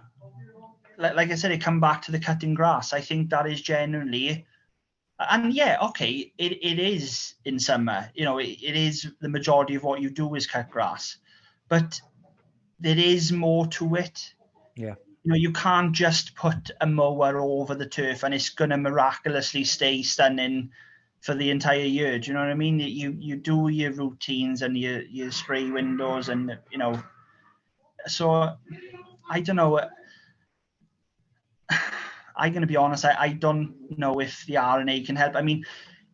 Like I said, it come back to the cutting grass. I think that is generally, and it is in summer. It is the majority of what you do is cut grass, but there is more to it. Yeah. You can't just put a mower over the turf and it's going to miraculously stay stunning for the entire year. Do you know what I mean? You do your routines and you spray windows and, so I don't know. I'm going to be honest, I don't know if the RNA can help. I mean,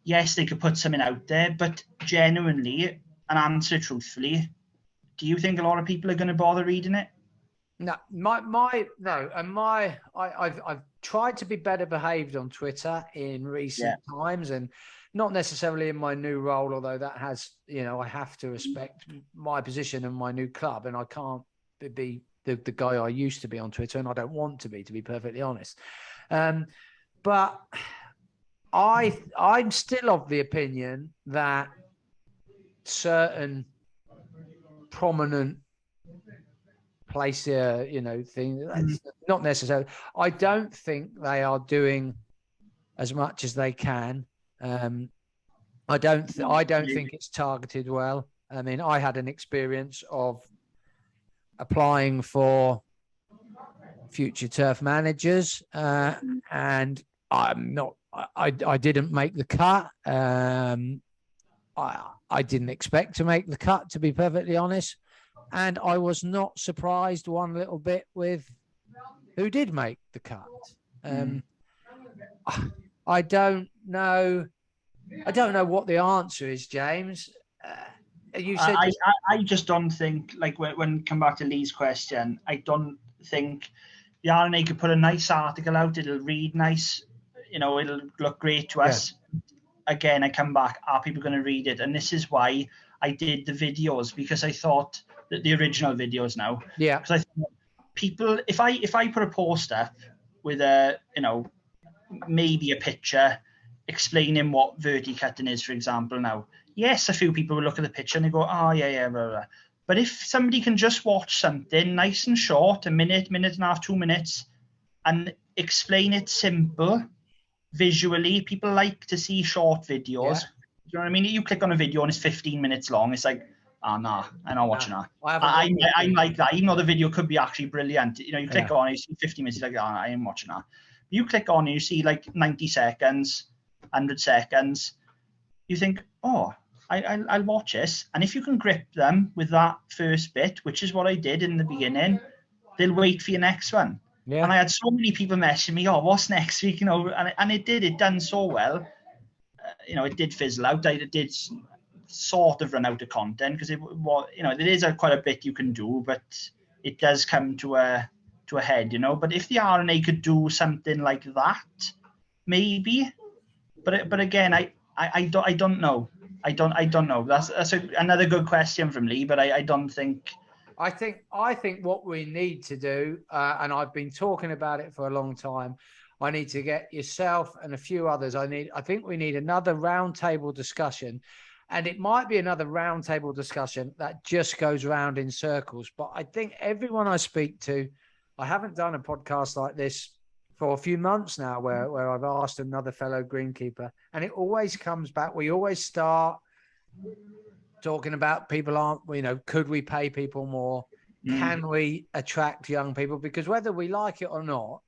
yes, they could put something out there, but genuinely, and answer truthfully, do you think a lot of people are going to bother reading it? No, I've tried to be better behaved on Twitter in recent times, and not necessarily in my new role, although that has, I have to respect my position and my new club, and I can't be the guy I used to be on Twitter, and I don't want to be perfectly honest. But I'm still of the opinion that certain prominent place thing, not necessarily. I don't think they are doing as much as they can. I don't think it's targeted well. I mean, I had an experience of applying for future turf managers, and I didn't make the cut. I didn't expect to make the cut, to be perfectly honest. And I was not surprised one little bit with who did make the cut. I don't know what the answer is, James. You said I just don't think, like, when come back to Lee's question, I don't think the RNA could put a nice article out. It'll read nice, it'll look great to us. Again, I come back, are people going to read it? And this is why I did the videos, because I thought that the original videos now. Yeah. Because I thought people, if I put a post up with a, maybe a picture explaining what verticutting is, for example, now, yes, a few people will look at the picture and they go, oh, yeah, blah, blah. But if somebody can just watch something nice and short, a minute, minute and a half, 2 minutes, and explain it simple, visually, people like to see short videos. Yeah. You know what I mean? You click on a video and it's 15 minutes long. It's like, nah, I'm not watching that. I'm like that, even though the video could be actually brilliant. You know, you click on it, you see 50 minutes, you're like, I ain't watching that. You click on it, you see like 90 seconds, 100 seconds. You think, oh, I'll watch this. And if you can grip them with that first bit, which is what I did in the beginning, they'll wait for your next one. Yeah. And I had so many people messaging me, oh, what's next week? You know, and it done so well. You know, it did fizzle out. It did sort of run out of content because it was, you know, there is quite a bit you can do, but it does come to a head, you know. But if the RNA could do something like that, maybe. But again, I don't know. I don't know. That's another good question from Lee, but I don't think. I think what we need to do, and I've been talking about it for a long time. I need to get yourself and a few others. I think we need another roundtable discussion, and it might be another roundtable discussion that just goes round in circles. But I think everyone I speak to, I haven't done a podcast like this for a few months now, where I've asked another fellow greenkeeper, and it always comes back. We always start talking about people could we pay people more? Can we attract young people? Because whether we like it or not,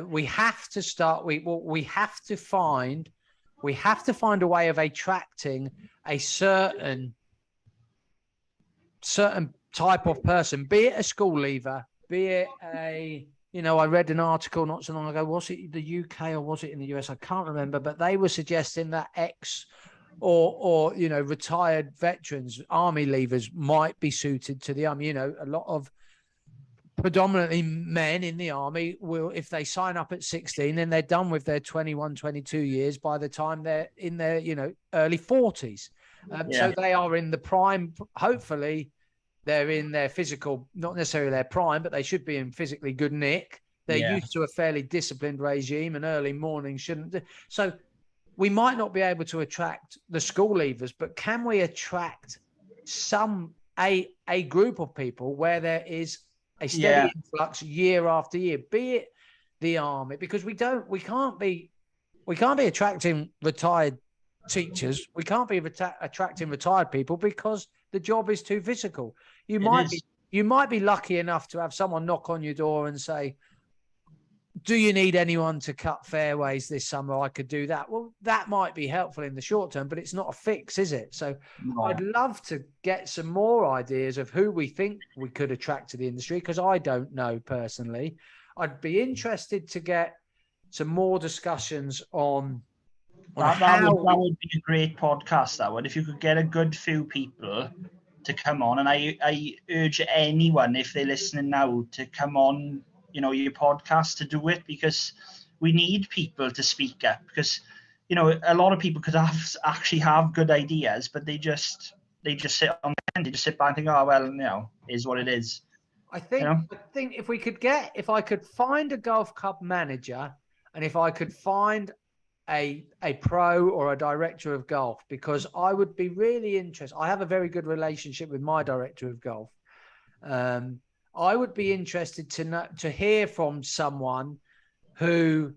we have to start. We have to find a way of attracting a certain type of person, be it a school leaver, be it I read an article not so long ago. Was it the UK or was it in the US? I can't remember, but they were suggesting that or retired veterans, army leavers might be suited to the army. You know, a lot of predominantly men in the army will, if they sign up at 16, then they're done with their 21, 22 years by the time they're in their, early 40s. So they are in the prime. Hopefully they're in their physical, not necessarily their prime, but they should be in physically good nick. They're used to a fairly disciplined regime, and early morning shouldn't. So we might not be able to attract the school leavers, but can we attract a group of people where there is a steady influx year after year, be it the army, because we can't be attracting retired teachers. We can't be attracting retired people because the job is too physical. You might be lucky enough to have someone knock on your door and say, do you need anyone to cut fairways this summer? I could do that. Well, that might be helpful in the short term, but it's not a fix, is it? So I'd love to get some more ideas of who we think we could attract to the industry, because I don't know personally. I'd be interested to get some more discussions on that would be a great podcast, that would, if you could get a good few people to come on. And I urge anyone, if they're listening now, to come on your podcast to do it, because we need people to speak up, because a lot of people could actually have good ideas, but they just sit on the end, they just sit back and think, oh well, is what it is. I think if I could find a golf club manager, and if I could find a pro or a director of golf, because I would be really interested. I have a very good relationship with my director of golf. I would be interested to hear from someone who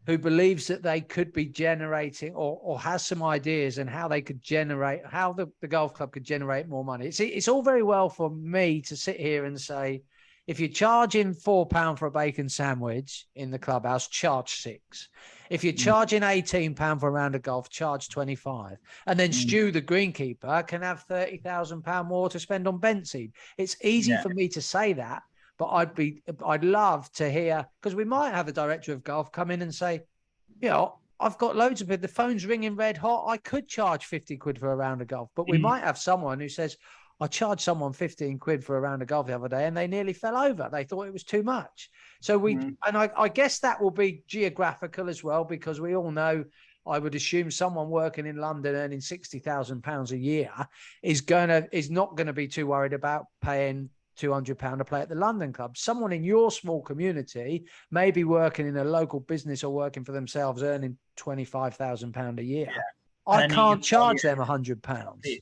believes that they could be generating or has some ideas and how they could generate, how the golf club could generate more money. It's all very well for me to sit here and say, if you're charging £4 for a bacon sandwich in the clubhouse, charge £6. If you're charging £18 for a round of golf, charge 25. And then Stu, the greenkeeper, can have £30,000 more to spend on bent seed. It's easy for me to say that, but I'd love to hear, because we might have a director of golf come in and say, I've got loads of it. The phone's ringing red hot. I could charge 50 quid for a round of golf, but we might have someone who says, I charged someone 15 quid for a round of golf the other day and they nearly fell over. They thought it was too much. So and I guess that will be geographical as well, because we all know, I would assume someone working in London earning £60,000 a year is not going to be too worried about paying £200 to play at the London club. Someone in your small community may be working in a local business or working for themselves, earning £25,000 a year. I can't charge them £100.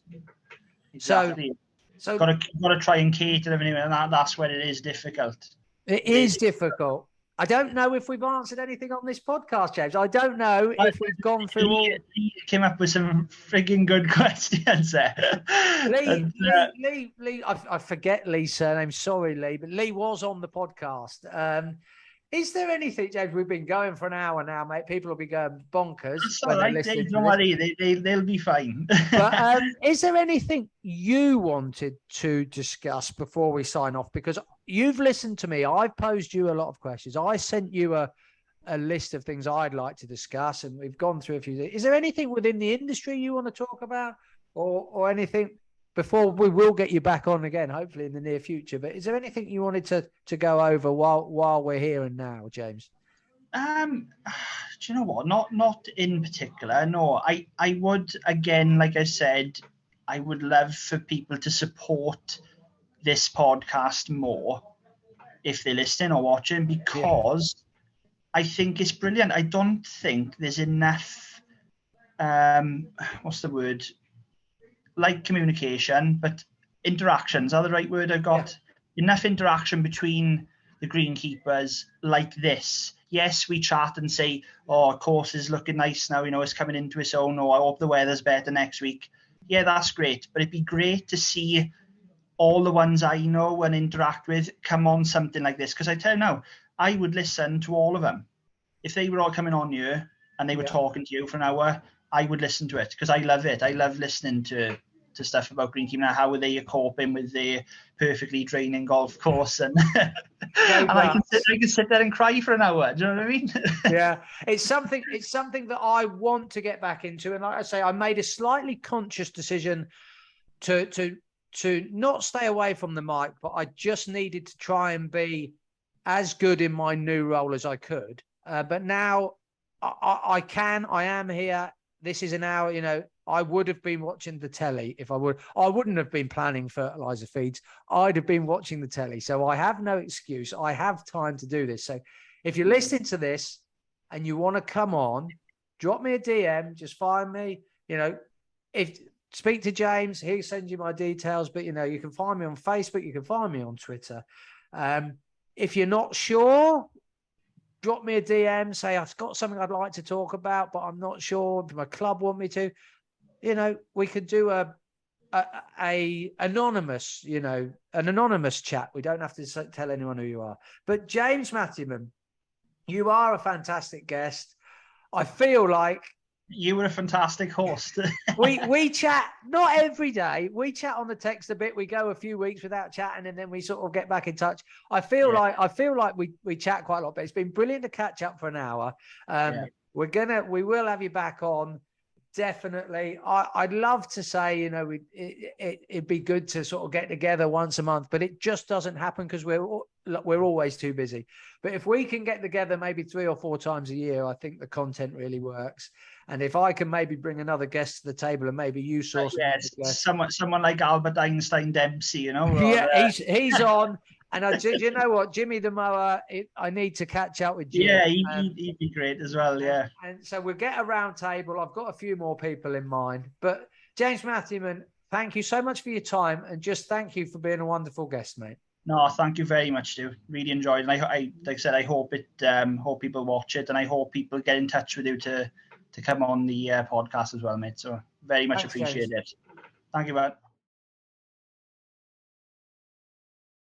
Exactly. So got to try and cater everything, and that's where it is difficult. It is difficult. I don't know if we've answered anything on this podcast, James. I don't know if we've gone through all. Lee came up with some frigging good questions there. Lee, I forget Lee's surname. Sorry, Lee, but Lee was on the podcast. Is there anything, James? We've been going for an hour now, mate. People will be going bonkers. That's all right, Dave, don't worry. They'll be fine. But is there anything you wanted to discuss before we sign off? Because you've listened to me. I've posed you a lot of questions. I sent you a list of things I'd like to discuss, and we've gone through a few. Is there anything within the industry you want to talk about, or anything before we will get you back on again, hopefully in the near future? But is there anything you wanted to go over while we're here and now, James? Do you know what? Not in particular. No, I would, again, like I said, I would love for people to support this podcast more if they're listening or watching, because I think it's brilliant. I don't think there's enough, what's the word? Like communication, but interactions are the right word I've got. Yeah. Enough interaction between the greenkeepers like this. Yes, we chat and say, oh, our course is looking nice now, it's coming into its own, or I hope the weather's better next week. Yeah, that's great. But it'd be great to see all the ones I know and interact with come on something like this. Because I tell you now, I would listen to all of them. If they were all coming on here and they were talking to you for an hour, I would listen to it because I love it. I love listening to stuff about greenkeeping. How are they coping with their perfectly draining golf course, and, and I can sit there and cry for an hour. Do you know what I mean? Yeah, it's something that I want to get back into, and like I say, I made a slightly conscious decision to not stay away from the mic, but I just needed to try and be as good in my new role as I could. But now I am here. This is an hour, I would have been watching the telly if I wouldn't have been planning fertilizer feeds. I'd have been watching the telly. So I have no excuse. I have time to do this. So if you're listening to this and you want to come on, drop me a DM, just find me, speak to James, he'll send you my details, but you can find me on Facebook, you can find me on Twitter. If you're not sure, drop me a DM, say I've got something I'd like to talk about, but I'm not sure if my club want me to. We could do an anonymous chat. We don't have to tell anyone who you are. But James Matthewman, you are a fantastic guest. I feel like you were a fantastic host. we chat not every day. We chat on the text a bit. We go a few weeks without chatting, and then we sort of get back in touch. I feel like we chat quite a lot, but it's been brilliant to catch up for an hour. We will have you back on. Definitely. I'd love to say, it'd be good to sort of get together once a month, but it just doesn't happen because we're always too busy. But if we can get together maybe 3 or 4 times a year, I think the content really works. And if I can maybe bring another guest to the table and maybe you source someone like Albert Einstein Dempsey, he's on. And do you know what, Jimmy the Mower? I need to catch up with Jim. Yeah, he'd be great as well. Yeah. And so we'll get a round table. I've got a few more people in mind. But James Matthewman, thank you so much for your time, and just thank you for being a wonderful guest, mate. No, thank you very much, Stu. Really enjoyed it. And I like I said, I hope people watch it, and I hope people get in touch with you to come on the podcast as well, mate. So very much appreciate it. Thank you, bud.